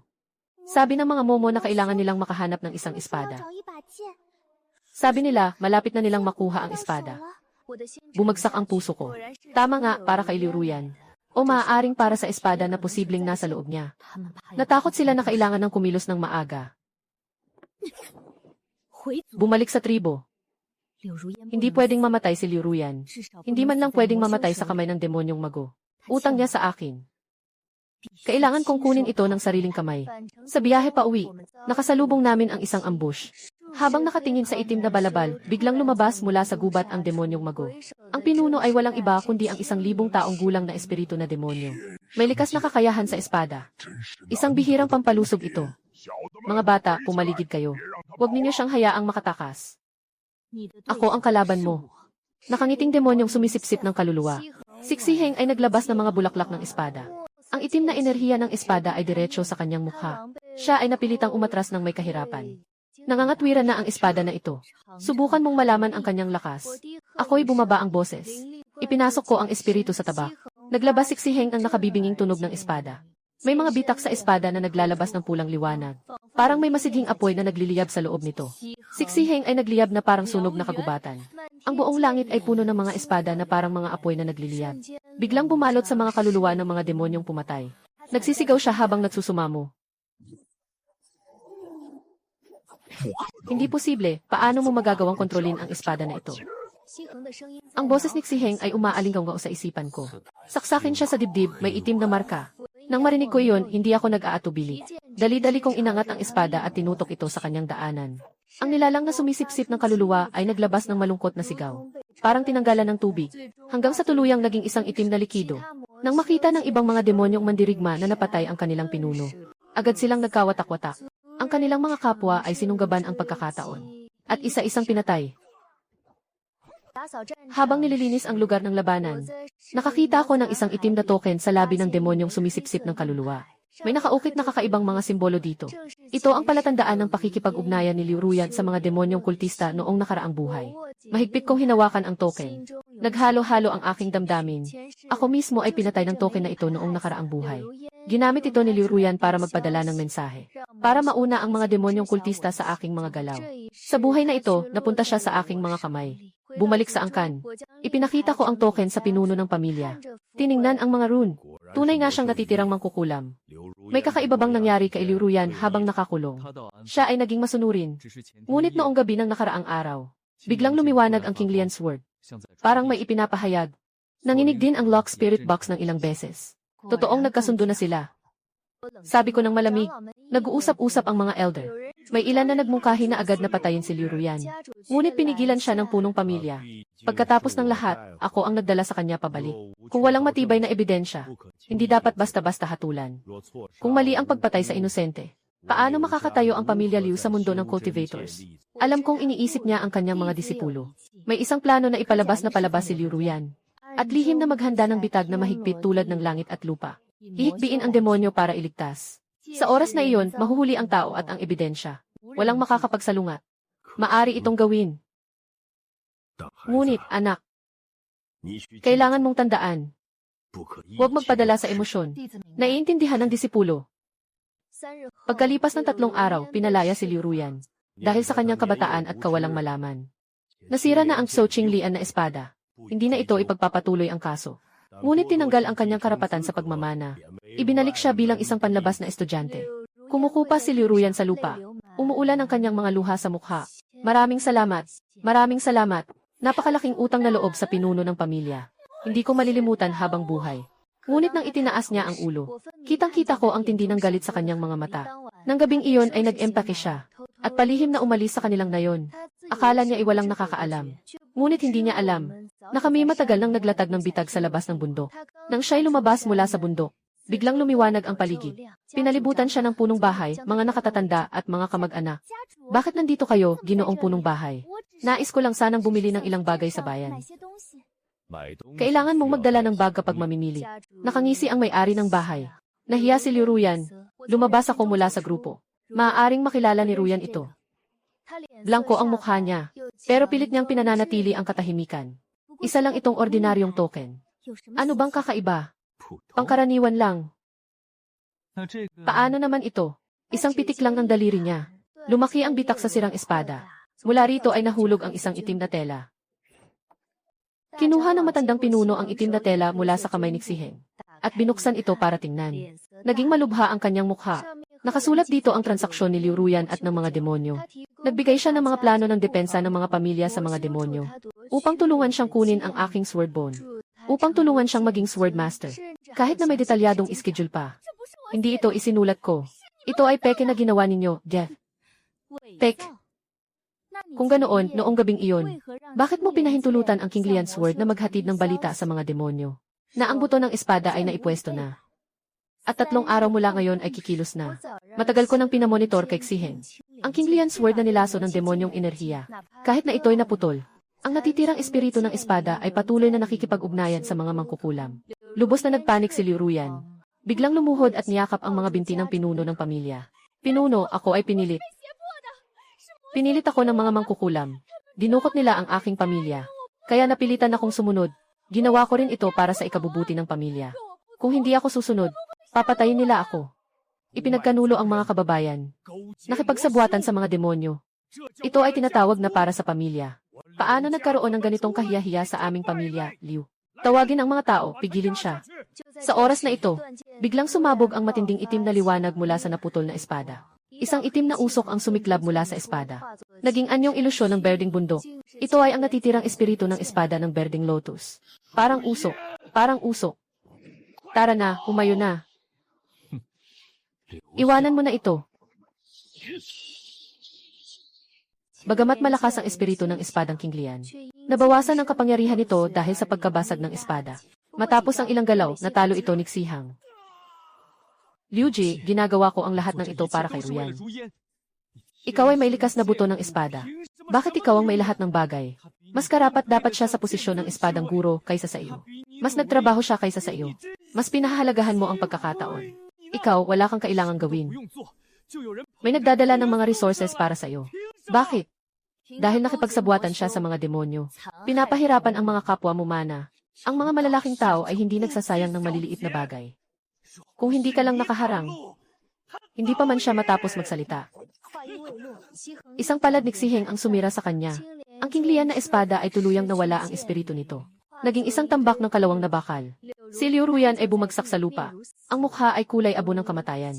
Sabi ng mga momo na kailangan nilang makahanap ng isang espada. Sabi nila, malapit na nilang makuha ang espada. Bumagsak ang puso ko. Tama nga, para kay Liu Ruyan. O maaaring para sa espada na posibleng nasa loob niya. Natakot sila na kailangan ng kumilos ng maaga. Bumalik sa tribo. Hindi pwedeng mamatay si Liu Ruyan. Hindi man lang pwedeng mamatay sa kamay ng demonyong mago. Utang niya sa akin. Kailangan kong kunin ito ng sariling kamay. Sa biyahe pa uwi, nakasalubong namin ang isang ambush. Habang nakatingin sa itim na balabal, biglang lumabas mula sa gubat ang demonyong mago. Ang pinuno ay walang iba kundi ang 1,000 taong gulang na espiritu na demonyo. May likas na kakayahan sa espada. Isang bihirang pampalusog ito. Mga bata, pumaligid kayo. Huwag ninyo siyang hayaang makatakas. Ako ang kalaban mo. Nakangiting demonyong sumisipsip ng kaluluwa. Siksiheng ay naglabas ng mga bulaklak ng espada. Ang itim na enerhiya ng espada ay diretso sa kanyang mukha. Siya ay napilitang umatras ng may kahirapan. Nangangatwiran na ang espada na ito. Subukan mong malaman ang kanyang lakas. Ako'y bumaba ang boses. Ipinasok ko ang espiritu sa taba. Naglabas siksiheng ang nakabibinging tunog ng espada. May mga bitak sa espada na naglalabas ng pulang liwanag. Parang may masidhing apoy na nagliliyab sa loob nito. Siksiheng ay nagliyab na parang sunog na kagubatan. Ang buong langit ay puno ng mga espada na parang mga apoy na nagliliyab. Biglang bumalot sa mga kaluluwa ng mga demonyong pumatay. Nagsisigaw siya habang nagsusumamo. Hindi posible, paano mo magagawang kontrolin ang espada na ito? Ang boses ni Xiheng ay umaalinggaw sa isipan ko. Saksakin siya sa dibdib, may itim na marka. Nang marinig ko iyon, hindi ako nag-aatubili. Dali-dali kong inangat ang espada at tinutok ito sa kanyang daanan. Ang nilalang na sumisipsip ng kaluluwa ay naglabas ng malungkot na sigaw. Parang tinanggalan ng tubig, hanggang sa tuluyang naging isang itim na likido. Nang makita ng ibang mga demonyong mandirigma na napatay ang kanilang pinuno, agad silang nagkawatak-watak. Ang kanilang mga kapwa ay sinunggaban ang pagkakataon. At isa-isang pinatay. Habang nililinis ang lugar ng labanan, nakakita ako ng isang itim na token sa labi ng demonyong sumisipsip ng kaluluwa. May nakaukit na kakaibang mga simbolo dito. Ito ang palatandaan ng pakikipag-ugnayan ni Liu Ruyan sa mga demonyong kultista noong nakaraang buhay. Mahigpit kong hinawakan ang token. Naghalo-halo ang aking damdamin. Ako mismo ay pinatay ng token na ito noong nakaraang buhay. Ginamit ito ni Liu Ruyan para magpadala ng mensahe. Para mauna ang mga demonyong kultista sa aking mga galaw. Sa buhay na ito, napunta siya sa aking mga kamay. Bumalik sa angkan. Ipinakita ko ang token sa pinuno ng pamilya. Tiningnan ang mga rune. Tunay nga siyang natitirang mangkukulam. May kakaiba bang nangyari kay Liu Ruyan habang nakakulong? Siya ay naging masunurin. Ngunit noong gabi ng nakaraang araw, biglang lumiwanag ang King Lian's sword. Parang may ipinapahayag. Nanginig din ang lock spirit box ng ilang beses. Totoong nagkasundo na sila. Sabi ko ng malamig, nag-uusap-usap ang mga elder. May ilan na nagmungkahi na agad na patayin si Liu Ruyan. Ngunit pinigilan siya ng punong pamilya. Pagkatapos ng lahat, ako ang nagdala sa kanya pabalik. Kung walang matibay na ebidensya, hindi dapat basta-basta hatulan. Kung mali ang pagpatay sa inosente, paano makakatayo ang pamilya Liu sa mundo ng cultivators? Alam kong iniisip niya ang kanyang mga disipulo. May isang plano na ipalabas na palabas si Liu Ruyan. At lihim na maghanda ng bitag na mahigpit tulad ng langit at lupa. Ihikbiin ang demonyo para iligtas. Sa oras na iyon, mahuhuli ang tao at ang ebidensya. Walang makakapagsalungat. Maari itong gawin. Ngunit, anak, kailangan mong tandaan. Huwag magpadala sa emosyon. Naiintindihan ng disipulo. Pagkalipas ng 3 araw, pinalaya si Liu Ruyan. Dahil sa kanyang kabataan at kawalang malaman. Nasira na ang Zhou Qinglian na espada. Hindi na ito ipagpapatuloy ang kaso. Ngunit tinanggal ang kanyang karapatan sa pagmamana. Ibinalik siya bilang isang panlabas na estudyante. Kumukupa si Liu Ruyan sa lupa. Umuulan ang kanyang mga luha sa mukha. Maraming salamat. Maraming salamat. Napakalaking utang na loob sa pinuno ng pamilya. Hindi ko malilimutan habang buhay. Ngunit nang itinaas niya ang ulo, kitang-kita ko ang tindi ng galit sa kanyang mga mata. Nang gabing iyon ay nag-empake siya. At palihim na umalis sa kanilang nayon. Akala niya ay walang nakakaalam. Ngunit hindi niya alam na kami matagal nang naglatag ng bitag sa labas ng bundok. Nang siya'y lumabas mula sa bundok, biglang lumiwanag ang paligid. Pinalibutan siya ng punong bahay, mga nakatatanda at mga kamag-anak. Bakit nandito kayo, ginoong punong bahay? Nais ko lang sanang bumili ng ilang bagay sa bayan. Kailangan mong magdala ng bag kapag mamimili. Nakangisi ang may-ari ng bahay. Nahiya si Liu Ruyan. Lumabas ako mula sa grupo. Maaaring makilala ni Ruyan ito. Blanko ang mukha niya, pero pilit niyang pinananatili ang katahimikan. Isa lang itong ordinaryong token. Ano bang kakaiba? Pangkaraniwan lang. Paano naman ito? Isang pitik lang ng daliri niya. Lumaki ang bitak sa sirang espada. Mula rito ay nahulog ang isang itim na tela. Kinuha ng matandang pinuno ang itim na tela mula sa kamay ni Xiheng at binuksan ito para tingnan. Naging malubha ang kanyang mukha. Nakasulat dito ang transaksyon ni Liu Ruyan at ng mga demonyo. Nagbigay siya ng mga plano ng depensa ng mga pamilya sa mga demonyo upang tulungan siyang kunin ang aking sword bone. Upang tulungan siyang maging sword master. Kahit na may detalyadong schedule pa. Hindi ito isinulat ko. Ito ay peke na ginawa ninyo, Jeff. Pek. Kung ganoon, noong gabing iyon, bakit mo pinahintulutan ang King Lian Sword na maghatid ng balita sa mga demonyo? Na ang buto ng espada ay naipwesto na. At 3 araw mula ngayon ay kikilos na. Matagal ko nang pinamonitor kay Xiheng. Ang King Lian Sword na nilaso ng demonyong enerhiya. Kahit na ito'y naputol, ang natitirang espiritu ng espada ay patuloy na nakikipag-ugnayan sa mga mangkukulam. Lubos na nagpanik si Liu Ruyan. Biglang lumuhod at niyakap ang mga binti ng pinuno ng pamilya. Pinuno, ako ay pinilit. Pinilit ako ng mga mangkukulam. Dinukot nila ang aking pamilya. Kaya napilitan akong sumunod. Ginawa ko rin ito para sa ikabubuti ng pamilya. Kung hindi ako susunod, papatayin nila ako. Ipinagkanulo ang mga kababayan. Nakipagsabuatan sa mga demonyo. Ito ay tinatawag na para sa pamilya. Paano nagkaroon ng ganitong kahiyahiya sa aming pamilya, Liu? Tawagin ang mga tao, pigilin siya. Sa oras na ito, biglang sumabog ang matinding itim na liwanag mula sa naputol na espada. Isang itim na usok ang sumiklab mula sa espada. Naging anyong ilusyon ng berdeng bundok. Ito ay ang natitirang espiritu ng espada ng berdeng lotus. Parang usok. Parang usok. Tara na, humayo na. Iwanan mo na ito. Bagamat malakas ang espiritu ng espadang King Lian, nabawasan ang kapangyarihan nito dahil sa pagkabasag ng espada. Matapos ang ilang galaw, natalo ito ni Xiheng. Liu Ji, ginagawa ko ang lahat ng ito para kay Ruyan. Ikaw ay may likas na buto ng espada. Bakit ikaw ang may lahat ng bagay? Mas karapat dapat siya sa posisyon ng espadang guro kaysa sa iyo. Mas nagtrabaho siya kaysa sa iyo. Mas pinahahalagahan mo ang pagkakataon. Ikaw, wala kang kailangang gawin. May nagdadala ng mga resources para sa iyo. Bakit? Dahil nakipagsabuatan siya sa mga demonyo. Pinapahirapan ang mga kapwa mumana. Ang mga malalaking tao ay hindi nagsasayang ng maliliit na bagay. Kung hindi ka lang nakaharang, hindi pa man siya matapos magsalita. Isang palad ni Xiheng ang sumira sa kanya. Ang King Lian na espada ay tuluyang nawala ang espiritu nito. Naging isang tambak ng kalawang na bakal. Si Liu Ruyan ay bumagsak sa lupa. Ang mukha ay kulay abo ng kamatayan.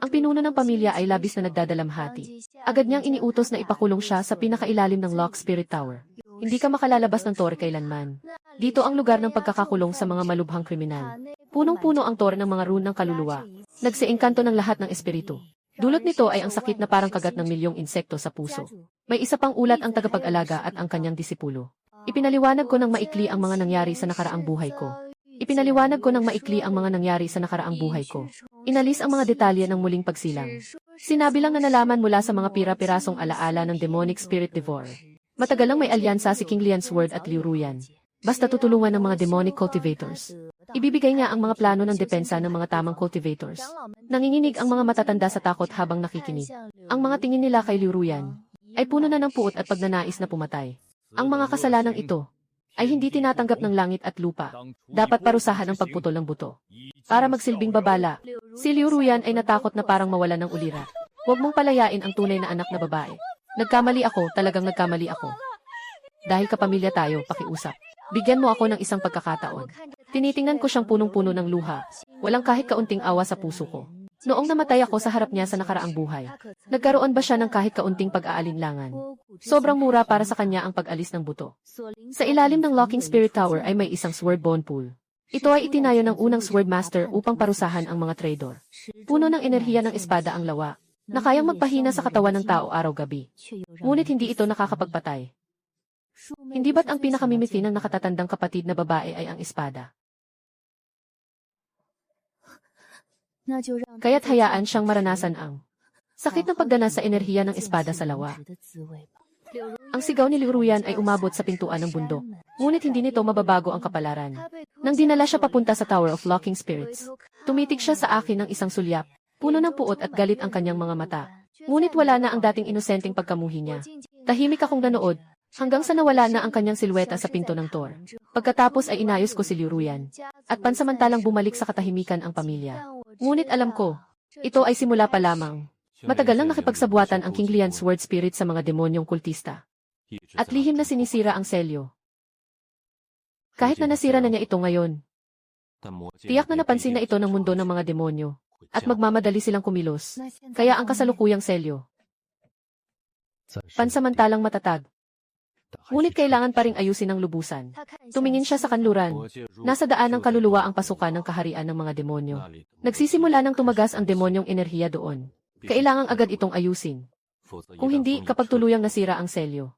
Ang pinuno ng pamilya ay labis na nagdadalamhati. Agad niyang iniutos na ipakulong siya sa pinakailalim ng Lock Spirit Tower. Hindi ka makalalabas ng tore kailanman. Dito ang lugar ng pagkakakulong sa mga malubhang kriminal. Punong-puno ang tore ng mga rune ng kaluluwa. Nagsiengkanto ng lahat ng espiritu. Dulot nito ay ang sakit na parang kagat ng milyong insekto sa puso. May isa pang ulat ang tagapag-alaga at ang kanyang disipulo. Ipinaliwanag ko ng maikli ang mga nangyari sa nakaraang buhay ko. Ipinaliwanag ko ng maikli ang mga nangyari sa nakaraang buhay ko. Inalis ang mga detalye ng muling pagsilang. Sinabi lang na nalaman mula sa mga pira-pirasong alaala ng demonic spirit devourer. Matagal lang may alyansa si King Lian Sword at Liu Ruyan. Basta tutulungan ng mga demonic cultivators. Ibibigay niya ang mga plano ng depensa ng mga tamang cultivators. Nanginginig ang mga matatanda sa takot habang nakikinig. Ang mga tingin nila kay Liu Ruyan ay puno na ng puot at pagnanais na pumatay. Ang mga kasalanang ito ay hindi tinatanggap ng langit at lupa. Dapat parusahan ang pagputol ng buto. Para magsilbing babala, si Liu Ruyan ay natakot na parang mawalan ng ulira. Huwag mong palayain ang tunay na anak na babae. Nagkamali ako, talagang nagkamali ako. Dahil kapamilya tayo, pakiusap. Bigyan mo ako ng isang pagkakataon. Tinitingnan ko siyang punong-puno ng luha. Walang kahit kaunting awa sa puso ko. Noong namatay ako sa harap niya sa nakaraang buhay, nagkaroon ba siya ng kahit kaunting pag-aalinlangan? Sobrang mura para sa kanya ang pag-alis ng buto. Sa ilalim ng Locking Spirit Tower ay may isang sword bone pool. Ito ay itinayo ng unang sword master upang parusahan ang mga traidor. Puno ng enerhiya ng espada ang lawa, na kayang magpahina sa katawan ng tao araw-gabi. Ngunit hindi ito nakakapagpatay. Hindi ba't ang pinakamimiti ng nakatatandang kapatid na babae ay ang espada? Kaya't hayaan siyang maranasan ang sakit ng pagdanas sa enerhiya ng espada sa lawa. Ang sigaw ni Liu Ruyan ay umabot sa pintuan ng bundok, ngunit hindi nito mababago ang kapalaran. Nang dinala siya papunta sa Tower of Locking Spirits, tumitig siya sa akin ng isang sulyap, puno ng puot at galit ang kanyang mga mata. Ngunit wala na ang dating inosenteng pagkamuhi niya. Tahimik akong nanood, hanggang sa nawala na ang kanyang silweta sa pinto ng Thor. Pagkatapos ay inayos ko si Liu Ruyan. At pansamantalang bumalik sa katahimikan ang pamilya. Ngunit alam ko, ito ay simula pa lamang. Matagal nang nakipagsabuatan ang King Lian Sword Spirit sa mga demonyong kultista. At lihim na sinisira ang selyo. Kahit na nasira na niya ito ngayon, tiyak na napansin na ito ng mundo ng mga demonyo. At magmamadali silang kumilos. Kaya ang kasalukuyang selyo, pansamantalang matatag. Ngunit kailangan pa ring ayusin ang lubusan. Tumingin siya sa kanluran. Nasa daan ng kaluluwa ang pasukan ng kaharian ng mga demonyo. Nagsisimula nang tumagas ang demonyong enerhiya doon. Kailangang agad itong ayusin. Kung hindi, kapag tuluyang nasira ang selyo,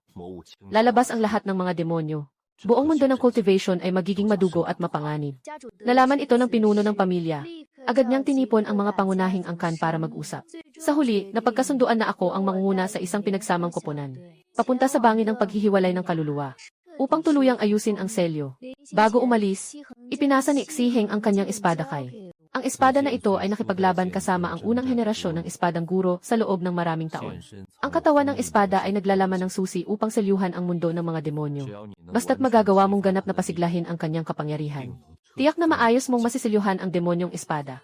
lalabas ang lahat ng mga demonyo. Buong mundo ng cultivation ay magiging madugo at mapanganib. Nalaman ito ng pinuno ng pamilya. Agad niyang tinipon ang mga pangunahing angkan para mag-usap. Sa huli, napagkasunduan na ako ang mangunguna sa isang pinagsamang koponan. Papunta sa bangin ng paghihiwalay ng kaluluwa. Upang tuluyang ayusin ang selyo. Bago umalis, ipinasa ni Xiheng ang kanyang espada kay. Ang espada na ito ay nakipaglaban kasama ang unang henerasyon ng espadang guro sa loob ng maraming taon. Ang katawan ng espada ay naglalaman ng susi upang selyuhan ang mundo ng mga demonyo. Basta't magagawa mong ganap na pasiglahin ang kanyang kapangyarihan. Tiyak na maayos mong masiselyuhan ang demonyong espada.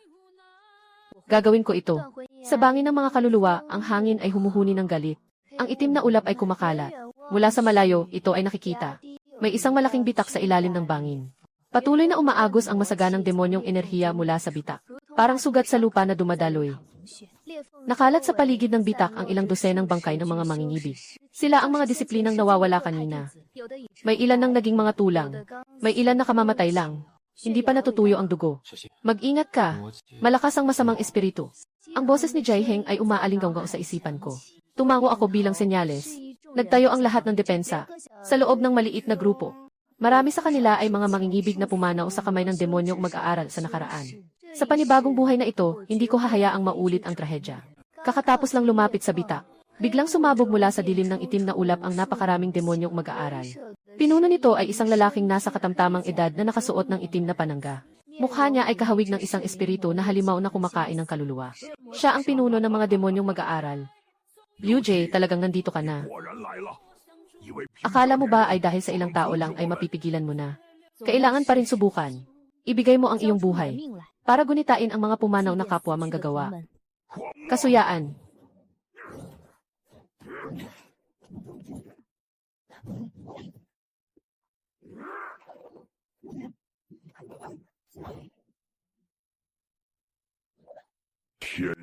Gagawin ko ito. Sa bangin ng mga kaluluwa, ang hangin ay humuhuni ng galit. Ang itim na ulap ay kumakalat. Mula sa malayo, ito ay nakikita. May isang malaking bitak sa ilalim ng bangin. Patuloy na umaagos ang masaganang demonyong enerhiya mula sa bitak. Parang sugat sa lupa na dumadaloy. Nakalat sa paligid ng bitak ang ilang dosenang bangkay ng mga mangingibig. Sila ang mga disiplinang nawawala kanina. May ilan nang naging mga tulang. May ilan na kamamatay lang. Hindi pa natutuyo ang dugo. Mag-ingat ka. Malakas ang masamang espiritu. Ang boses ni Jaiheng ay umaalinggaw sa isipan ko. Tumango ako bilang senyales. Nagtayo ang lahat ng depensa. Sa loob ng maliit na grupo. Marami sa kanila ay mga mangingibig na pumanaw sa kamay ng demonyong mag-aaral sa nakaraan. Sa panibagong buhay na ito, hindi ko hahayaang maulit ang trahedya. Kakatapos lang lumapit sa bitak, biglang sumabog mula sa dilim ng itim na ulap ang napakaraming demonyong mag-aaral. Pinuno nito ay isang lalaking nasa katamtamang edad na nakasuot ng itim na panangga. Mukha niya ay kahawig ng isang espiritu na halimaw na kumakain ng kaluluwa. Siya ang pinuno ng mga demonyong mag-aaral. Liu Jie, talagang nandito ka na. Akala mo ba ay dahil sa ilang tao lang ay mapipigilan mo na? Kailangan pa rin subukan. Ibigay mo ang iyong buhay para gunitain ang mga pumanaw na kapwa manggagawa. Kasuyaan.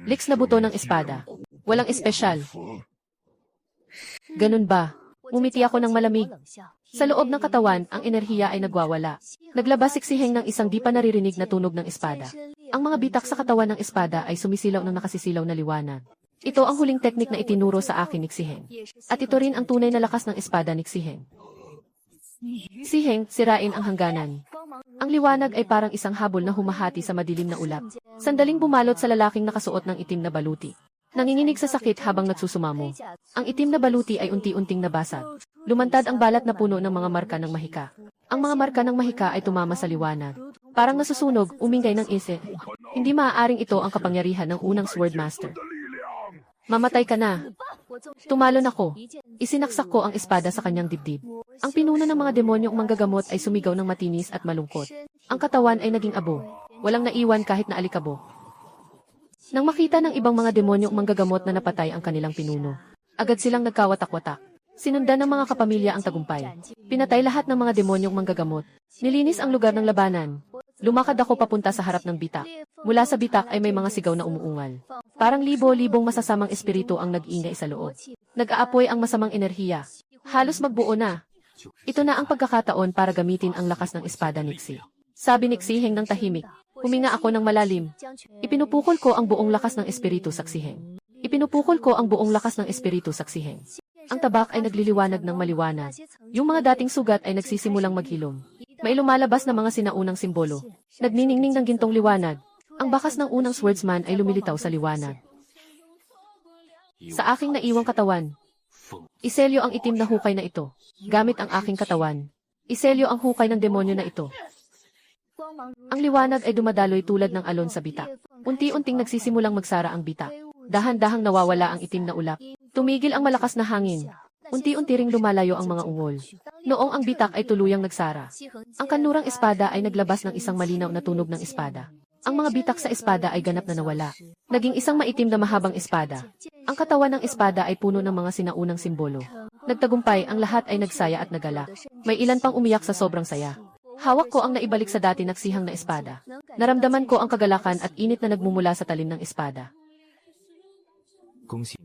Liks na buto ng espada. Walang espesyal. Ganun ba? Umiti ako ng malamig. Sa loob ng katawan, ang enerhiya ay nagwawala. Naglabas siksiheng ng isang di pa naririnig na tunog ng espada. Ang mga bitak sa katawan ng espada ay sumisilaw ng nakasisilaw na liwanag. Ito ang huling teknik na itinuro sa akin ni Xiheng. At ito rin ang tunay na lakas ng espada ni Xiheng. Xiheng, sirain ang hangganan. Ang liwanag ay parang isang habol na humahati sa madilim na ulap. Sandaling bumalot sa lalaking nakasuot ng itim na baluti. Nanginginig sa sakit habang nagsusumamo. Ang itim na baluti ay unti-unting nabasag. Lumantad ang balat na puno ng mga marka ng mahika. Ang mga marka ng mahika ay tumama sa liwanag. Parang nasusunog, umingay ng isip. Hindi maaaring ito ang kapangyarihan ng unang Swordmaster. Mamatay ka na. Tumalon ako. Isinaksak ko ang espada sa kanyang dibdib. Ang pinuno ng mga demonyong manggagamot ay sumigaw ng matinis at malungkot. Ang katawan ay naging abo. Walang naiwan kahit na alikabok. Nang makita ng ibang mga demonyong manggagamot na napatay ang kanilang pinuno, agad silang nagkawatak-watak. Sinundan ng mga kapamilya ang tagumpay. Pinatay lahat ng mga demonyong manggagamot. Nilinis ang lugar ng labanan. Lumakad ako papunta sa harap ng bitak. Mula sa bitak ay may mga sigaw na umuungal. Parang libo-libong masasamang espiritu ang nag-ingay sa loob. Nag-aapoy ang masamang enerhiya. Halos magbuo na. Ito na ang pagkakataon para gamitin ang lakas ng espada ni Xi. Sabi ni Xiheng ng tahimik. Huminga ako ng malalim. Ipinupukol ko ang buong lakas ng espiritu sa Xiheng. Ipinupukol ko ang buong lakas ng espiritu sa Xiheng. Ang tabak ay nagliliwanag ng maliwanag. Yung mga dating sugat ay nagsisimulang maghilom. May lumalabas na mga sinaunang simbolo. Nagniningning ng gintong liwanag. Ang bakas ng unang swordsman ay lumilitaw sa liwanag. Sa aking naiwang katawan, iselyo ang itim na hukay na ito. Gamit ang aking katawan, iselyo ang hukay ng demonyo na ito. Ang liwanag ay dumadaloy tulad ng alon sa bitak. Unti-unting nagsisimulang magsara ang bitak. Dahan-dahang nawawala ang itim na ulap. Tumigil ang malakas na hangin. Unti-unti ring lumalayo ang mga ungol. Noong ang bitak ay tuluyang nagsara, ang kanlurang espada ay naglabas ng isang malinaw na tunog ng espada. Ang mga bitak sa espada ay ganap na nawala. Naging isang maitim na mahabang espada. Ang katawan ng espada ay puno ng mga sinaunang simbolo. Nagtagumpay, ang lahat ay nagsaya at nagalak. May ilan pang umiyak sa sobrang saya. Hawak ko ang naibalik sa dati nagsihang na espada. Naramdaman ko ang kagalakan at init na nagmumula sa talim ng espada.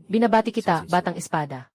Binabati kita, batang espada.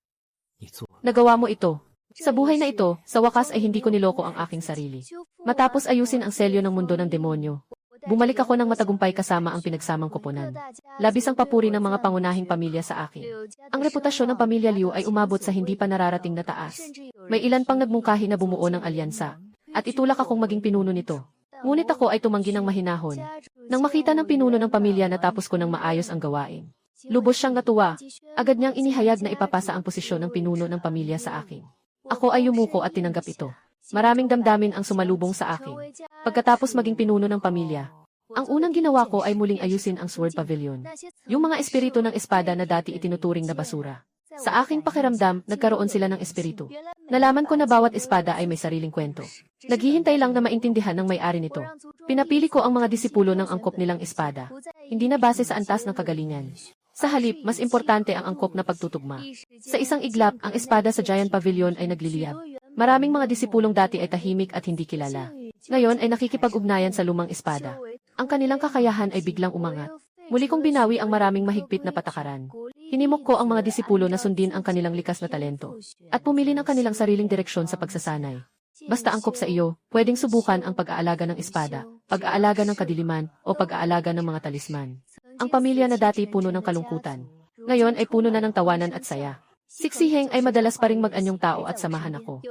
Nagawa mo ito. Sa buhay na ito, sa wakas ay hindi ko niloko ang aking sarili. Matapos ayusin ang selyo ng mundo ng demonyo, bumalik ako ng matagumpay kasama ang pinagsamang koponan. Labis ang papuri ng mga pangunahing pamilya sa akin. Ang reputasyon ng pamilya Liu ay umabot sa hindi pa nararating na taas. May ilan pang nagmungkahi na bumuo ng alyansa, at itulak akong maging pinuno nito. Ngunit ako ay tumanggi ng mahinahon. Nang makita ng pinuno ng pamilya na tapos ko ng maayos ang gawain, lubos siyang natuwa. Agad niyang inihayag na ipapasa ang posisyon ng pinuno ng pamilya sa akin. Ako ay yumuko at tinanggap ito. Maraming damdamin ang sumalubong sa akin. Pagkatapos maging pinuno ng pamilya, ang unang ginawa ko ay muling ayusin ang Sword Pavilion. Yung mga espiritu ng espada na dati itinuturing na basura. Sa aking pakiramdam, nagkaroon sila ng espiritu. Nalaman ko na bawat espada ay may sariling kwento. Naghihintay lang na maintindihan ng may-ari nito. Pinapili ko ang mga disipulo ng angkop nilang espada. Hindi na base sa antas ng kagalingan. Sa halip, mas importante ang angkop na pagtutugma. Sa isang iglap, ang espada sa Giant Pavilion ay nagliliyab. Maraming mga disipulong dati ay tahimik at hindi kilala. Ngayon ay nakikipag-ugnayan sa lumang espada. Ang kanilang kakayahan ay biglang umangat. Muli kong binawi ang maraming mahigpit na patakaran. Hinimok ko ang mga disipulo na sundin ang kanilang likas na talento at pumili ng kanilang sariling direksyon sa pagsasanay. Basta angkop sa iyo, pwedeng subukan ang pag-aalaga ng espada, pag-aalaga ng kadiliman, o pag-aalaga ng mga talisman. Ang pamilya na dati puno ng kalungkutan, ngayon ay puno na ng tawanan at saya. Siksiheng ay madalas pa ring mag-anyong tao at samahan ako.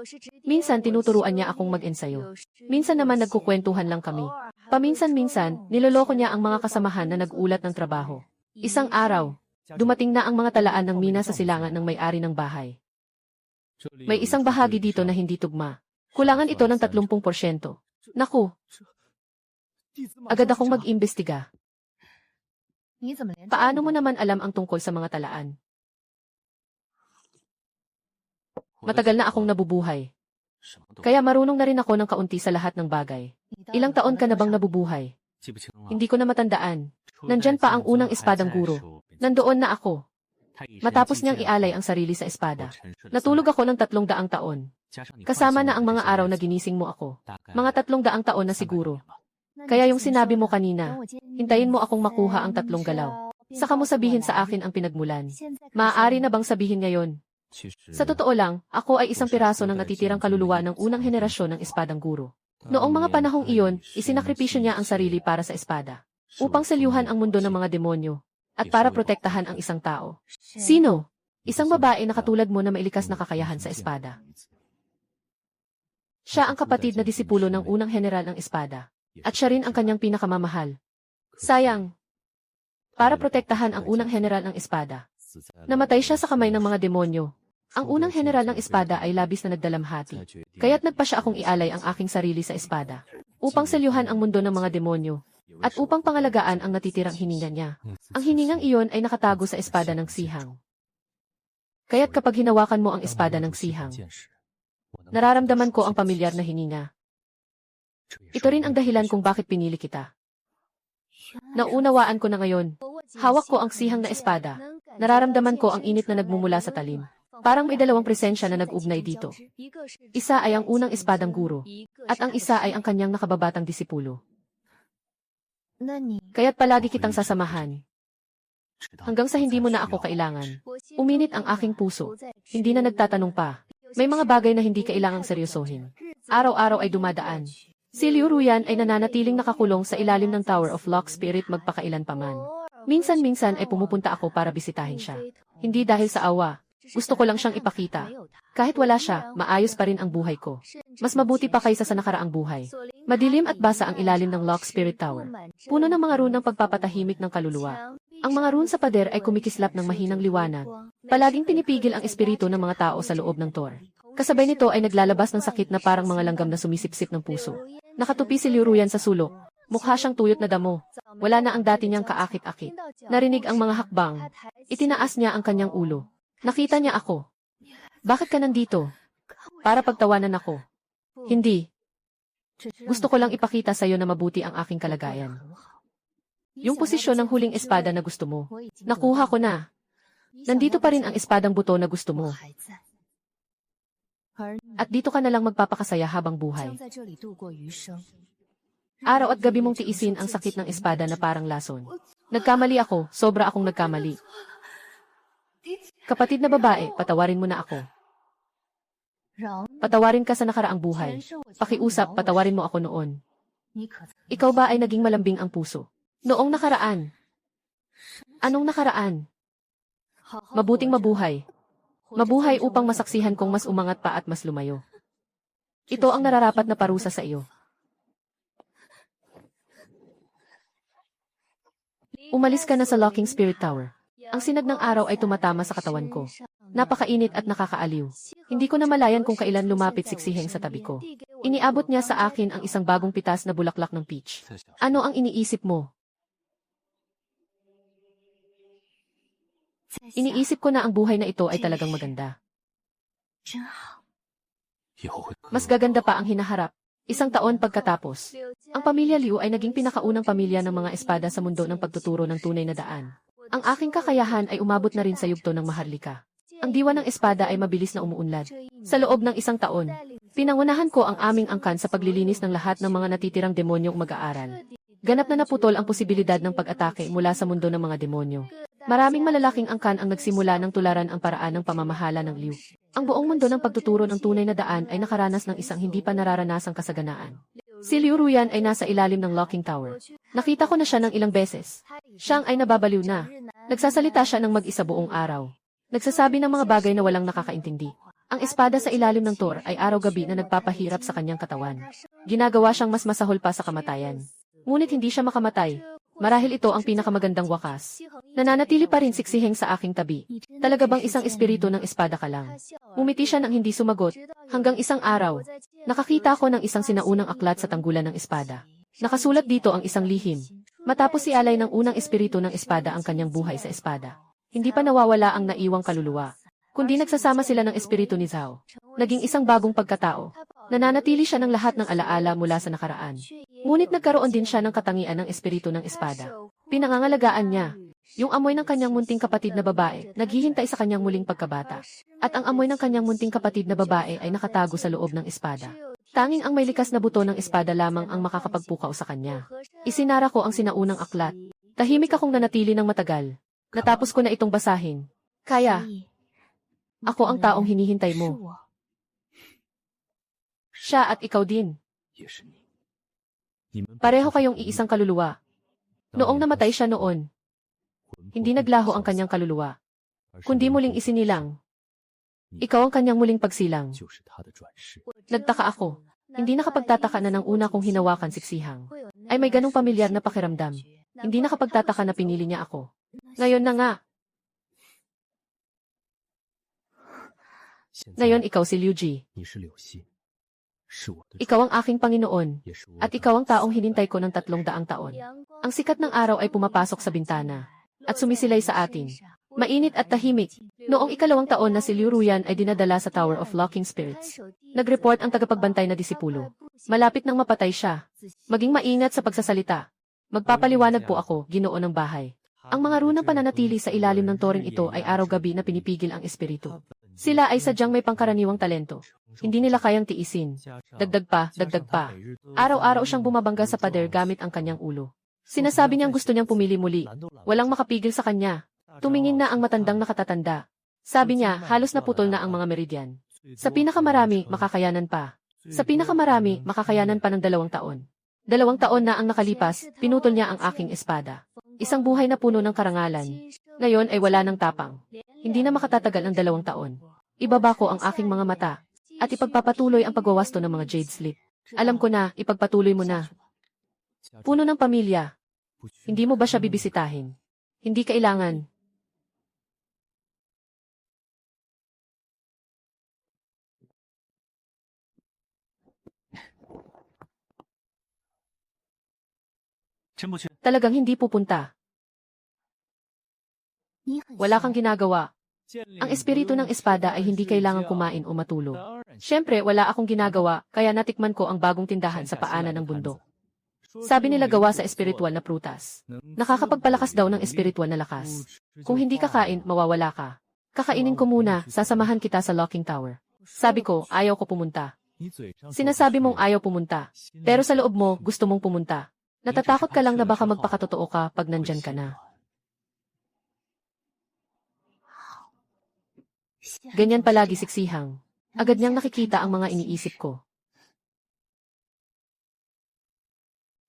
Minsan tinuturuan niya akong mag-ensayo. Minsan naman nagkukwentuhan lang kami. Paminsan-minsan, niloloko niya ang mga kasamahan na nag-ulat ng trabaho. Isang araw, dumating na ang mga talaan ng mina sa silangan ng may-ari ng bahay. May isang bahagi dito na hindi tugma. Kulangan ito ng 30%. Naku! Agad akong mag-imbestiga. Paano mo naman alam ang tungkol sa mga talaan? Matagal na akong nabubuhay. Kaya marunong na rin ako ng kaunti sa lahat ng bagay. Ilang taon ka na bang nabubuhay? Hindi ko na matandaan. Nandyan pa ang unang espadang guro. Nandoon na ako. Matapos niyang ialay ang sarili sa espada. Natulog ako ng 300 taon. Kasama na ang mga araw na ginising mo ako. Mga 300 taon na siguro. Kaya yung sinabi mo kanina, hintayin mo akong makuha ang 3 galaw. Saka mo sabihin sa akin ang pinagmulan. Maaari na bang sabihin ngayon? Sa totoo lang, ako ay isang piraso ng natitirang kaluluwa ng unang henerasyon ng espadang guro. Noong mga panahong iyon, isinakripisyo niya ang sarili para sa espada. Upang selyuhan ang mundo ng mga demonyo. At para protektahan ang isang tao. Sino? Isang babae na katulad mo na may likas na kakayahan sa espada. Siya ang kapatid na disipulo ng unang general ng espada. At siya rin ang kanyang pinakamamahal. Sayang. Para protektahan ang unang general ng espada. Namatay siya sa kamay ng mga demonyo. Ang unang general ng espada ay labis na nagdalamhati. Kaya't nagpa siya akong ialay ang aking sarili sa espada. Upang selyuhan ang mundo ng mga demonyo. At upang pangalagaan ang natitirang hininga niya. Ang hiningang iyon ay nakatago sa espada ng sihang. Kaya't kapag hinawakan mo ang espada ng sihang, nararamdaman ko ang pamilyar na hininga. Ito rin ang dahilan kung bakit pinili kita. Naunawaan ko na ngayon. Hawak ko ang sihang na espada. Nararamdaman ko ang init na nagmumula sa talim. Parang may dalawang presensya na nag-ugnay dito. Isa ay ang unang espadang guro. At ang isa ay ang kanyang nakababatang disipulo. Kaya't palagi kitang sasamahan. Hanggang sa hindi mo na ako kailangan. Uminit ang aking puso. Hindi na nagtatanong pa. May mga bagay na hindi kailangang seryosohin. Araw-araw ay dumadaan. Si Liu Ruyan ay nananatiling nakakulong sa ilalim ng Tower of Lock Spirit magpakailan paman. Minsan-minsan ay pumupunta ako para bisitahin siya. Hindi dahil sa awa. Gusto ko lang siyang ipakita. Kahit wala siya, maayos pa rin ang buhay ko. Mas mabuti pa kaysa sa nakaraang buhay. Madilim at basa ang ilalim ng Lock Spirit Tower. Puno ng mga rune ng pagpapatahimik ng kaluluwa. Ang mga rune sa pader ay kumikislap ng mahinang liwanag. Palaging pinipigil ang espiritu ng mga tao sa loob ng tor. Kasabay nito ay naglalabas ng sakit na parang mga langgam na sumisipsip ng puso. Nakatupi si Liu Ruyan sa sulok. Mukha siyang tuyot na damo. Wala na ang dati niyang kaakit-akit. Narinig ang mga hakbang. Itinaas niya ang kanyang ulo. Nakita niya ako. Bakit ka nandito? Para pagtawanan ako. Hindi. Gusto ko lang ipakita sa'yo na mabuti ang aking kalagayan. Yung posisyon ng huling espada na gusto mo. Nakuha ko na. Nandito pa rin ang espadang buto na gusto mo. At dito ka na lang magpapakasaya habang buhay. Araw at gabi mong tiisin ang sakit ng espada na parang lason. Nagkamali ako, sobra akong nagkamali. Kapatid na babae, patawarin mo na ako. Patawarin ka sa nakaraang buhay. Pakiusap, patawarin mo ako noon. Ikaw ba ay naging malambing ang puso? Noong nakaraan. Anong nakaraan? Mabuting mabuhay. Mabuhay upang masaksihan kong mas umangat pa at mas lumayo. Ito ang nararapat na parusa sa iyo. Umalis ka na sa Locking Spirit Tower. Ang sinag ng araw ay tumatama sa katawan ko. Napakainit at nakakaaliw. Hindi ko na malayan kung kailan lumapit siksiheng sa tabi ko. Iniabot niya sa akin ang isang bagong pitas na bulaklak ng peach. Ano ang iniisip mo? Iniisip ko na ang buhay na ito ay talagang maganda. Mas gaganda pa ang hinaharap. Isang taon pagkatapos. Ang pamilya Liu ay naging pinakaunang pamilya ng mga espada sa mundo ng pagtuturo ng tunay na daan. Ang aking kakayahan ay umabot na rin sa yugto ng Maharlika. Ang diwa ng espada ay mabilis na umuunlad. Sa loob ng isang taon, pinangunahan ko ang aming angkan sa paglilinis ng lahat ng mga natitirang demonyong mag-aaral. Ganap na naputol ang posibilidad ng pag-atake mula sa mundo ng mga demonyo. Maraming malalaking angkan ang nagsimula ng tularan ang paraan ng pamamahala ng Liu. Ang buong mundo ng pagtuturo ng tunay na daan ay nakaranas ng isang hindi pa nararanasang kasaganaan. Si Liu Ruyan ay nasa ilalim ng Locking Tower. Nakita ko na siya ng ilang beses. Siyang ay nababaliw na. Nagsasalita siya ng mag-isa buong araw. Nagsasabi ng mga bagay na walang nakakaintindi. Ang espada sa ilalim ng tower ay araw-gabi na nagpapahirap sa kanyang katawan. Ginagawa siyang mas masahol pa sa kamatayan. Ngunit hindi siya makamatay. Marahil ito ang pinakamagandang wakas. Nananatili pa rin siksiheng sa aking tabi. Talaga bang isang espiritu ng espada ka lang? Umiti siya nang hindi sumagot. Hanggang isang araw, nakakita ko ng isang sinaunang aklat sa tanggulan ng espada. Nakasulat dito ang isang lihim. Matapos ialay ng unang espiritu ng espada ang kanyang buhay sa espada. Hindi pa nawawala ang naiwang kaluluwa. Kundi nagsasama sila ng espiritu ni Zhao. Naging isang bagong pagkatao. Nananatili siya ng lahat ng alaala mula sa nakaraan. Ngunit nagkaroon din siya ng katangian ng espiritu ng espada. Pinangangalagaan niya. Yung amoy ng kanyang munting kapatid na babae, naghihintay sa kanyang muling pagkabata. At ang amoy ng kanyang munting kapatid na babae ay nakatago sa loob ng espada. Tanging ang may likas na buto ng espada lamang ang makakapagpukaw sa kanya. Isinara ko ang sinaunang aklat. Tahimik akong nanatili ng matagal. Natapos ko na itong basahin. Kaya, ako ang taong hinihintay mo. Siya at ikaw din. Pareho kayong iisang kaluluwa. Noong namatay siya noon, hindi naglaho ang kanyang kaluluwa, kundi muling isinilang. Ikaw ang kanyang muling pagsilang. Nagtaka ako. Hindi nakapagtataka na ng una kong hinawakan siksihang. Ay may ganong pamilyar na pakiramdam. Hindi nakapagtataka na pinili niya ako. Ngayon na nga. Ngayon ikaw si Liu Ji. Ikaw ang aking Panginoon, at ikaw ang taong hinintay ko ng 300 taon. Ang sikat ng araw ay pumapasok sa bintana, at sumisilay sa atin. Mainit at tahimik. Noong 2nd taon na si Liu Ruyan ay dinadala sa Tower of Locking Spirits. Nag-report ang tagapagbantay na disipulo. Malapit nang mapatay siya. Maging maingat sa pagsasalita. Magpapaliwanag po ako, Ginoo ng bahay. Ang mga runang pananatili sa ilalim ng toring ito ay araw-gabi na pinipigil ang espiritu. Sila ay sadyang may pangkaraniwang talento. Hindi nila kayang tiisin. Dagdag pa. Araw-araw siyang bumabangga sa pader gamit ang kanyang ulo. Sinasabi niyang gusto niyang pumili muli. Walang makapigil sa kanya. Tumingin na ang matandang nakatatanda. Sabi niya, halos naputol na ang mga meridian. Sa pinakamarami, makakayanan pa. Sa pinakamarami, makakayanan pa ng 2 taon. 2 taon na ang nakalipas, pinutol niya ang aking espada. Isang buhay na puno ng karangalan. Ngayon ay wala ng tapang. Hindi na makatatagal ang 2 taon. Ibaba ko ang aking mga mata, at ipagpapatuloy ang pagwawasto ng mga jade sleep. Alam ko na, ipagpatuloy mo na. Puno ng pamilya. Hindi mo ba siya bibisitahin? Hindi kailangan. Talagang hindi pupunta. Wala kang ginagawa. Ang espiritu ng espada ay hindi kailangang kumain o matulog. Siyempre, wala akong ginagawa, kaya natikman ko ang bagong tindahan sa paanan ng bundok. Sabi nila gawa sa espiritual na prutas. Nakakapagpalakas daw ng espiritual na lakas. Kung hindi kakain, mawawala ka. Kakainin ko muna, sasamahan kita sa locking tower. Sabi ko, ayaw ko pumunta. Sinasabi mong ayaw pumunta. Pero sa loob mo, gusto mong pumunta. Natatakot ka lang na baka magpakatotoo ka pag nandyan ka na. Ganyan palagi siksihang. Agad niyang nakikita ang mga iniisip ko.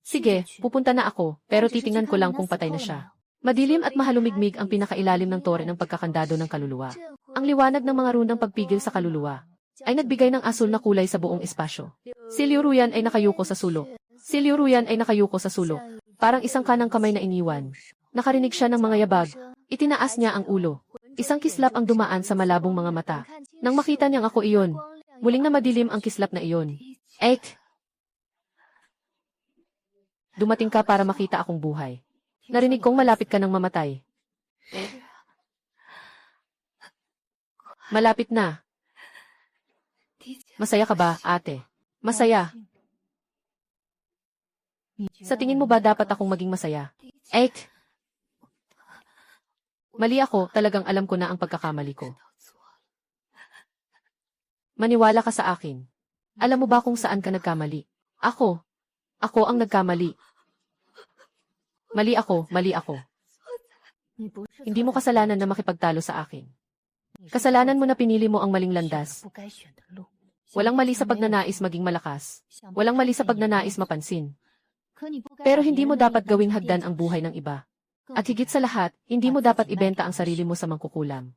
Sige, pupunta na ako, pero titingnan ko lang kung patay na siya. Madilim at mahalumigmig ang pinakailalim ng tore ng pagkakandado ng kaluluwa. Ang liwanag ng mga rundang pagpigil sa kaluluwa ay nagbigay ng asul na kulay sa buong espasyo. Si Liu Ruyan ay nakayuko sa sulok. Si Liu Ruyan ay nakayuko sa sulok. Parang isang kanang kamay na iniwan. Nakarinig siya ng mga yabag. Itinaas niya ang ulo. Isang kislap ang dumaan sa malabong mga mata. Nang makita niyang ako iyon, muling na madilim ang kislap na iyon. Ek! Dumating ka para makita akong buhay. Narinig kong malapit ka nang mamatay. Malapit na. Masaya ka ba, ate? Masaya. Sa tingin mo ba dapat akong maging masaya? Ek! Mali ako, talagang alam ko na ang pagkakamali ko. Maniwala ka sa akin. Alam mo ba kung saan ka nagkamali? Ako. Ako ang nagkamali. Mali ako, mali ako. Hindi mo kasalanan na makipagtalo sa akin. Kasalanan mo na pinili mo ang maling landas. Walang mali sa pagnanais maging malakas. Walang mali sa pagnanais mapansin. Pero hindi mo dapat gawing hagdan ang buhay ng iba. At higit sa lahat, hindi mo dapat ibenta ang sarili mo sa mangkukulam.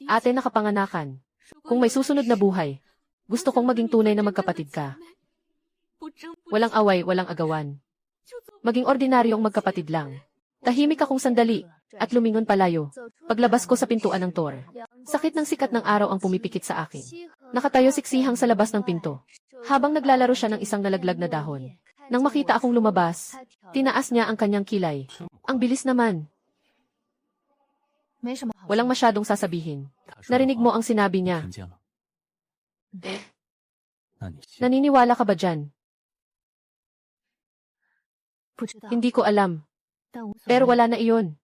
Ate, nakapanganakan. Kung may susunod na buhay, gusto kong maging tunay na magkapatid ka. Walang away, walang agawan. Maging ordinaryong magkapatid lang. Tahimik akong sandali, at lumingon palayo. Paglabas ko sa pintuan ng tore. Sakit ng sikat ng araw ang pumipikit sa akin. Nakatayo siksihang sa labas ng pinto. Habang naglalaro siya ng isang nalaglag na dahon. Nang makita akong lumabas, tinaas niya ang kanyang kilay. Ang bilis naman. Walang masyadong sasabihin. Narinig mo ang sinabi niya. Naniniwala ka ba dyan? Hindi ko alam. Pero wala na iyon.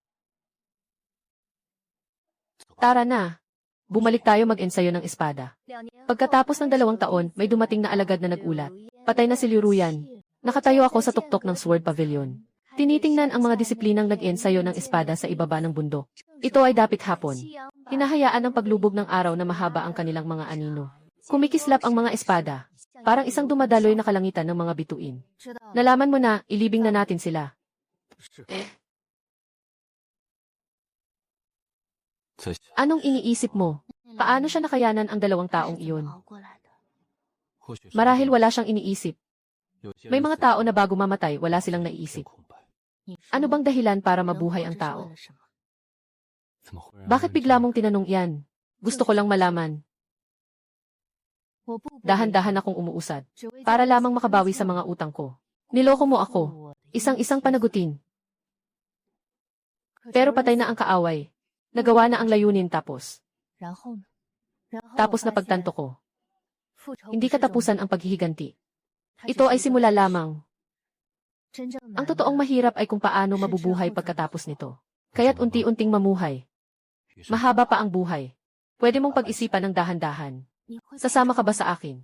Tara na. Bumalik tayo mag-ensayo ng espada. Pagkatapos ng 2 taon, may dumating na alagad na nag-ulat. Patay na si Liu Ruyan. Nakatayo ako sa tuktok ng Sword Pavilion. Tinitingnan ang mga disiplinang nag-ensayo ng espada sa ibaba ng bundok. Ito ay dapit hapon. Hinahayaan ng paglubog ng araw na mahaba ang kanilang mga anino. Kumikislap ang mga espada. Parang isang dumadaloy na kalangitan ng mga bituin. Nalaman mo na, ilibing na natin sila. Anong iniisip mo? Paano siya nakayanan ang 2 taong iyon? Marahil wala siyang iniisip. May mga tao na bago mamatay, wala silang naiisip. Ano bang dahilan para mabuhay ang tao? Bakit bigla mong tinanong yan? Gusto ko lang malaman. Dahan-dahan akong umuusad. Para lamang makabawi sa mga utang ko. Niloko mo ako. Isang-isang panagutin. Pero patay na ang kaaway. Nagawa na ang layunin tapos. Tapos na pagtanto ko. Hindi katapusan ang paghihiganti. Ito ay simula lamang. Ang totoong mahirap ay kung paano mabubuhay pagkatapos nito. Kaya't unti-unting mamuhay. Mahaba pa ang buhay. Pwede mong pag-isipan ng dahan-dahan. Sasama ka ba sa akin?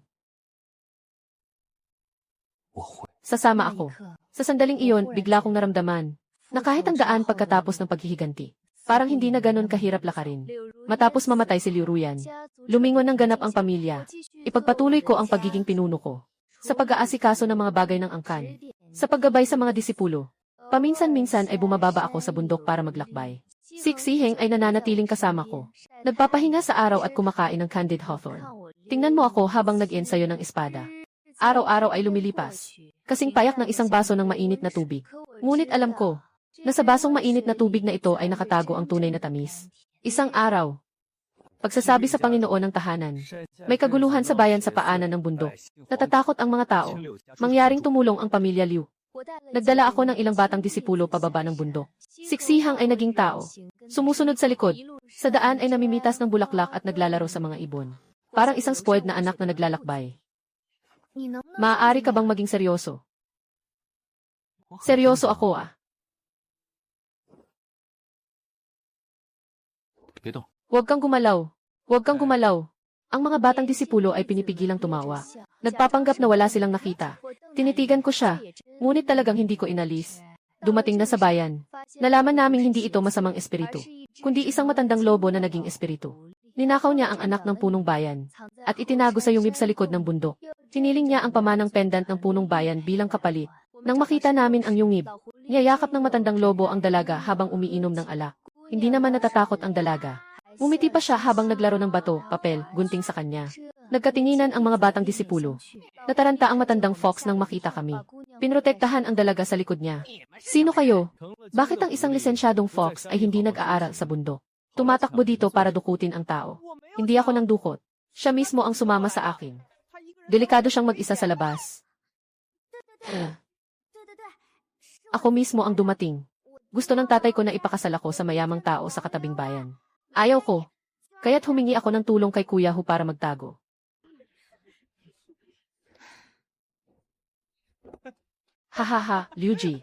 Sasama ako. Sa sandaling iyon, bigla kong naramdaman na kahit ang daan pagkatapos ng paghihiganti, parang hindi na ganon kahirap lakarin. Matapos mamatay si Liu Ruyan, lumingon ng ganap ang pamilya. Ipagpatuloy ko ang pagiging pinuno ko. Sa pag-aasikaso ng mga bagay ng angkan. Sa paggabay sa mga disipulo. Paminsan-minsan ay bumababa ako sa bundok para maglakbay. Siksiheng ay nananatiling kasama ko. Nagpapahinga sa araw at kumakain ng candied hawthorn. Tingnan mo ako habang nag-ensayo ng espada. Araw-araw ay lumilipas. Kasing payak ng isang baso ng mainit na tubig. Ngunit alam ko, na sa basong mainit na tubig na ito ay nakatago ang tunay na tamis. Isang araw. Pagsasabi sa Panginoon ng tahanan. May kaguluhan sa bayan sa paanan ng bundok. Natatakot ang mga tao. Mangyaring tumulong ang pamilya Liu. Nagdala ako ng ilang batang disipulo pababa ng bundok. Siksihang ay naging tao. Sumusunod sa likod. Sa daan ay namimitas ng bulaklak at naglalaro sa mga ibon. Parang isang spoiled na anak na naglalakbay. Maaari ka bang maging seryoso? Seryoso ako ah. Huwag kang gumalaw. Huwag kang gumalaw. Ang mga batang disipulo ay pinipigilang tumawa. Nagpapanggap na wala silang nakita. Tinitigan ko siya, ngunit talagang hindi ko inalis. Dumating na sa bayan. Nalaman naming hindi ito masamang espiritu, kundi isang matandang lobo na naging espiritu. Ninakaw niya ang anak ng punong bayan, at itinago sa yungib sa likod ng bundok. Hiniling niya ang pamanang pendant ng punong bayan bilang kapalit. Nang makita namin ang yungib, niyayakap ng matandang lobo ang dalaga habang umiinom ng alak. Hindi naman natatakot ang dalaga. Umiti pa siya habang naglaro ng bato, papel, gunting sa kanya. Nagkatinginan ang mga batang disipulo. Nataranta ang matandang fox nang makita kami. Pinrotektahan ang dalaga sa likod niya. Sino kayo? Bakit ang isang lisensyadong fox ay hindi nag-aaral sa bundok? Tumatakbo dito para dukutin ang tao. Hindi ako nang dukot. Siya mismo ang sumama sa akin. Delikado siyang mag-isa sa labas. Ako mismo ang dumating. Gusto ng tatay ko na ipakasal ako sa mayamang tao sa katabing bayan. Ayaw ko. Kaya't humingi ako ng tulong kay Kuya Hu para magtago. Hahaha, Liu Ji.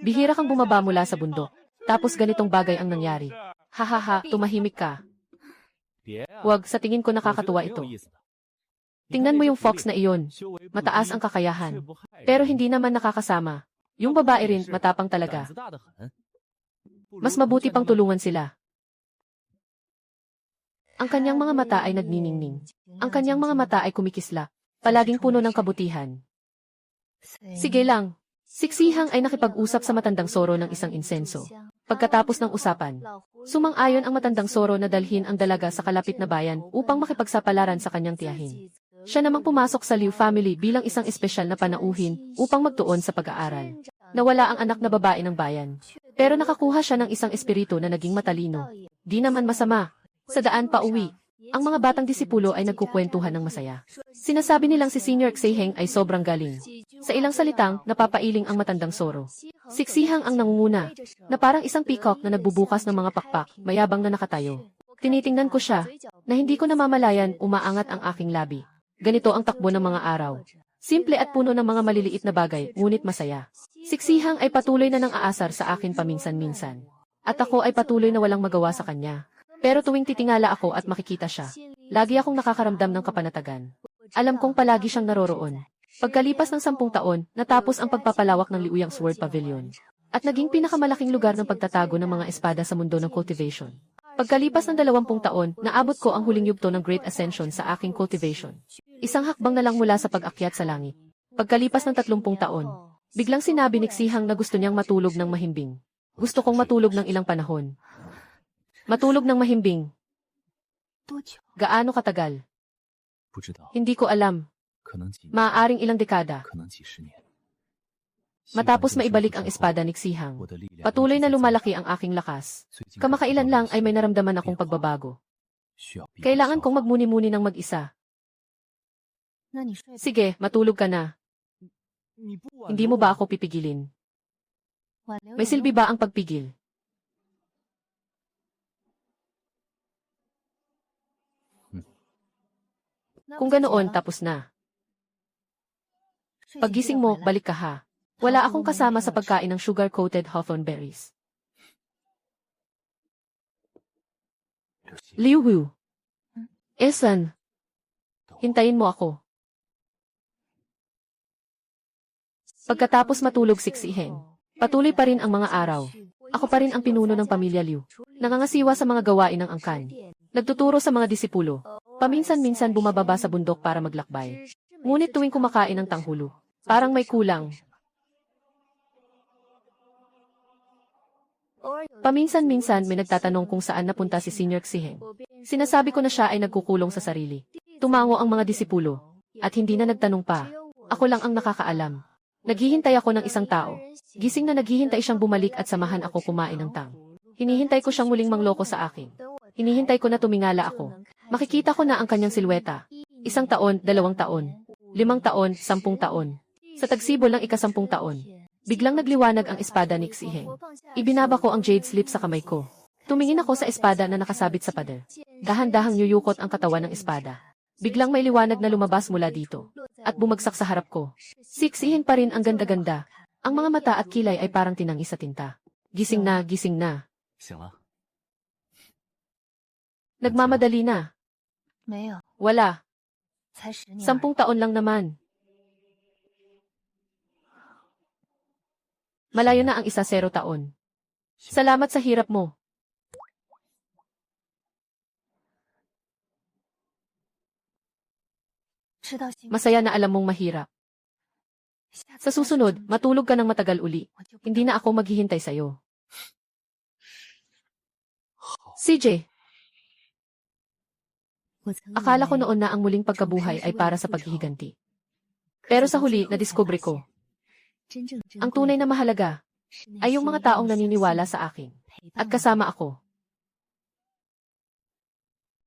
Bihira kang bumaba mula sa bundok. Tapos ganitong bagay ang nangyari. Hahaha, tumahimik ka. Wag, sa tingin ko nakakatuwa ito. Tingnan mo yung fox na iyon. Mataas ang kakayahan. Pero hindi naman nakakasama. Yung babae rin, matapang talaga. Mas mabuti pang tulungan sila. Ang kanyang mga mata ay nagniningning. Ang kanyang mga mata ay kumikisla. Palaging puno ng kabutihan. Sige lang. Siksihang ay nakipag-usap sa matandang soro ng isang insenso. Pagkatapos ng usapan, sumang-ayon ang matandang soro na dalhin ang dalaga sa kalapit na bayan upang makipagsapalaran sa kanyang tiyahin. Siya namang pumasok sa Liu family bilang isang espesyal na panauhin upang magtuon sa pag-aaral. Nawala ang anak na babae ng bayan. Pero nakakuha siya ng isang espiritu na naging matalino. Di naman masama. Sa daan pa uwi, ang mga batang disipulo ay nagkukwentuhan ng masaya. Sinasabi nilang si Senior Xiheng ay sobrang galing. Sa ilang salitang, napapailing ang matandang soro. Siksihang ang nangunguna, na parang isang peacock na nagbubukas ng mga pakpak, mayabang na nakatayo. Tinitingnan ko siya, na hindi ko namamalayan umaangat ang aking labi. Ganito ang takbo ng mga araw. Simple at puno ng mga maliliit na bagay, ngunit masaya. Siksihang ay patuloy na nang aasar sa akin paminsan-minsan. At ako ay patuloy na walang magawa sa kanya. Pero tuwing titingala ako at makikita siya, lagi akong nakakaramdam ng kapanatagan. Alam kong palagi siyang naroroon. Pagkalipas ng 10 taon, natapos ang pagpapalawak ng Liuyang Sword Pavilion. At naging pinakamalaking lugar ng pagtatago ng mga espada sa mundo ng cultivation. Pagkalipas ng 20 taon, naabot ko ang huling yugto ng Great Ascension sa aking cultivation. Isang hakbang na lang mula sa pag-akyat sa langit. Pagkalipas ng 30 taon, biglang sinabi ni Xihang na gusto niyang matulog ng mahimbing. Gusto kong matulog ng ilang panahon. Matulog ng mahimbing. Gaano katagal? Hindi ko alam. Maaaring ilang dekada. Matapos maibalik ang espada ni Xihang, patuloy na lumalaki ang aking lakas. Kamakailan lang ay may naramdaman akong pagbabago. Kailangan kong magmuni-muni ng mag-isa. Sige, matulog ka na. Hindi mo ba ako pipigilin? May silbi ba ang pagpigil? Kung ganoon, tapos na. Paggising mo, balik ka ha. Wala akong kasama sa pagkain ng sugar-coated hawthorn berries. Liu Hu. Esan. Hintayin mo ako. Pagkatapos matulog si Xiheng, patuloy pa rin ang mga araw. Ako pa rin ang pinuno ng pamilya Liu. Nangangasiwa sa mga gawain ng angkan. Nagtuturo sa mga disipulo. Paminsan-minsan bumababa sa bundok para maglakbay. Ngunit tuwing kumakain ng tanghulo, parang may kulang. Paminsan-minsan may nagtatanong kung saan napunta si Senior Xiheng. Sinasabi ko na siya ay nagkukulong sa sarili. Tumango ang mga disipulo, at hindi na nagtanong pa. Ako lang ang nakakaalam. Naghihintay ako ng isang tao. Gising na naghihintay siyang bumalik at samahan ako kumain ng tang. Hinihintay ko siyang muling mangloko sa akin. Hinihintay ko na tumingala ako. Makikita ko na ang kanyang silweta. 1 taon, 2 taon, 5 taon, 10 taon. Sa tagsibol ng ika-10 taon, biglang nagliwanag ang espada ni Xiheng. Ibinaba ko ang jade slip sa kamay ko. Tumingin ako sa espada na nakasabit sa pader. Dahan-dahang yuyukot ang katawan ng espada. Biglang may liwanag na lumabas mula dito at bumagsak sa harap ko. Si Xiheng pa rin ang ganda-ganda. Ang mga mata at kilay ay parang tinangi sa tinta. Gising na, gising na. 醒了， Nagmamadali na. 没有， Wala. 才10年而已。 10 taon lang naman. Malayo na ang 0 taon. Salamat sa hirap mo. Masaya na alam mong mahirap. Sa susunod, matulog ka ng matagal uli. Hindi na ako maghihintay sa'yo. CJ, akala ko noon na ang muling pagkabuhay ay para sa paghihiganti. Pero sa huli, nadiskubre ko, ang tunay na mahalaga ay yung mga taong naniniwala sa akin at kasama ako.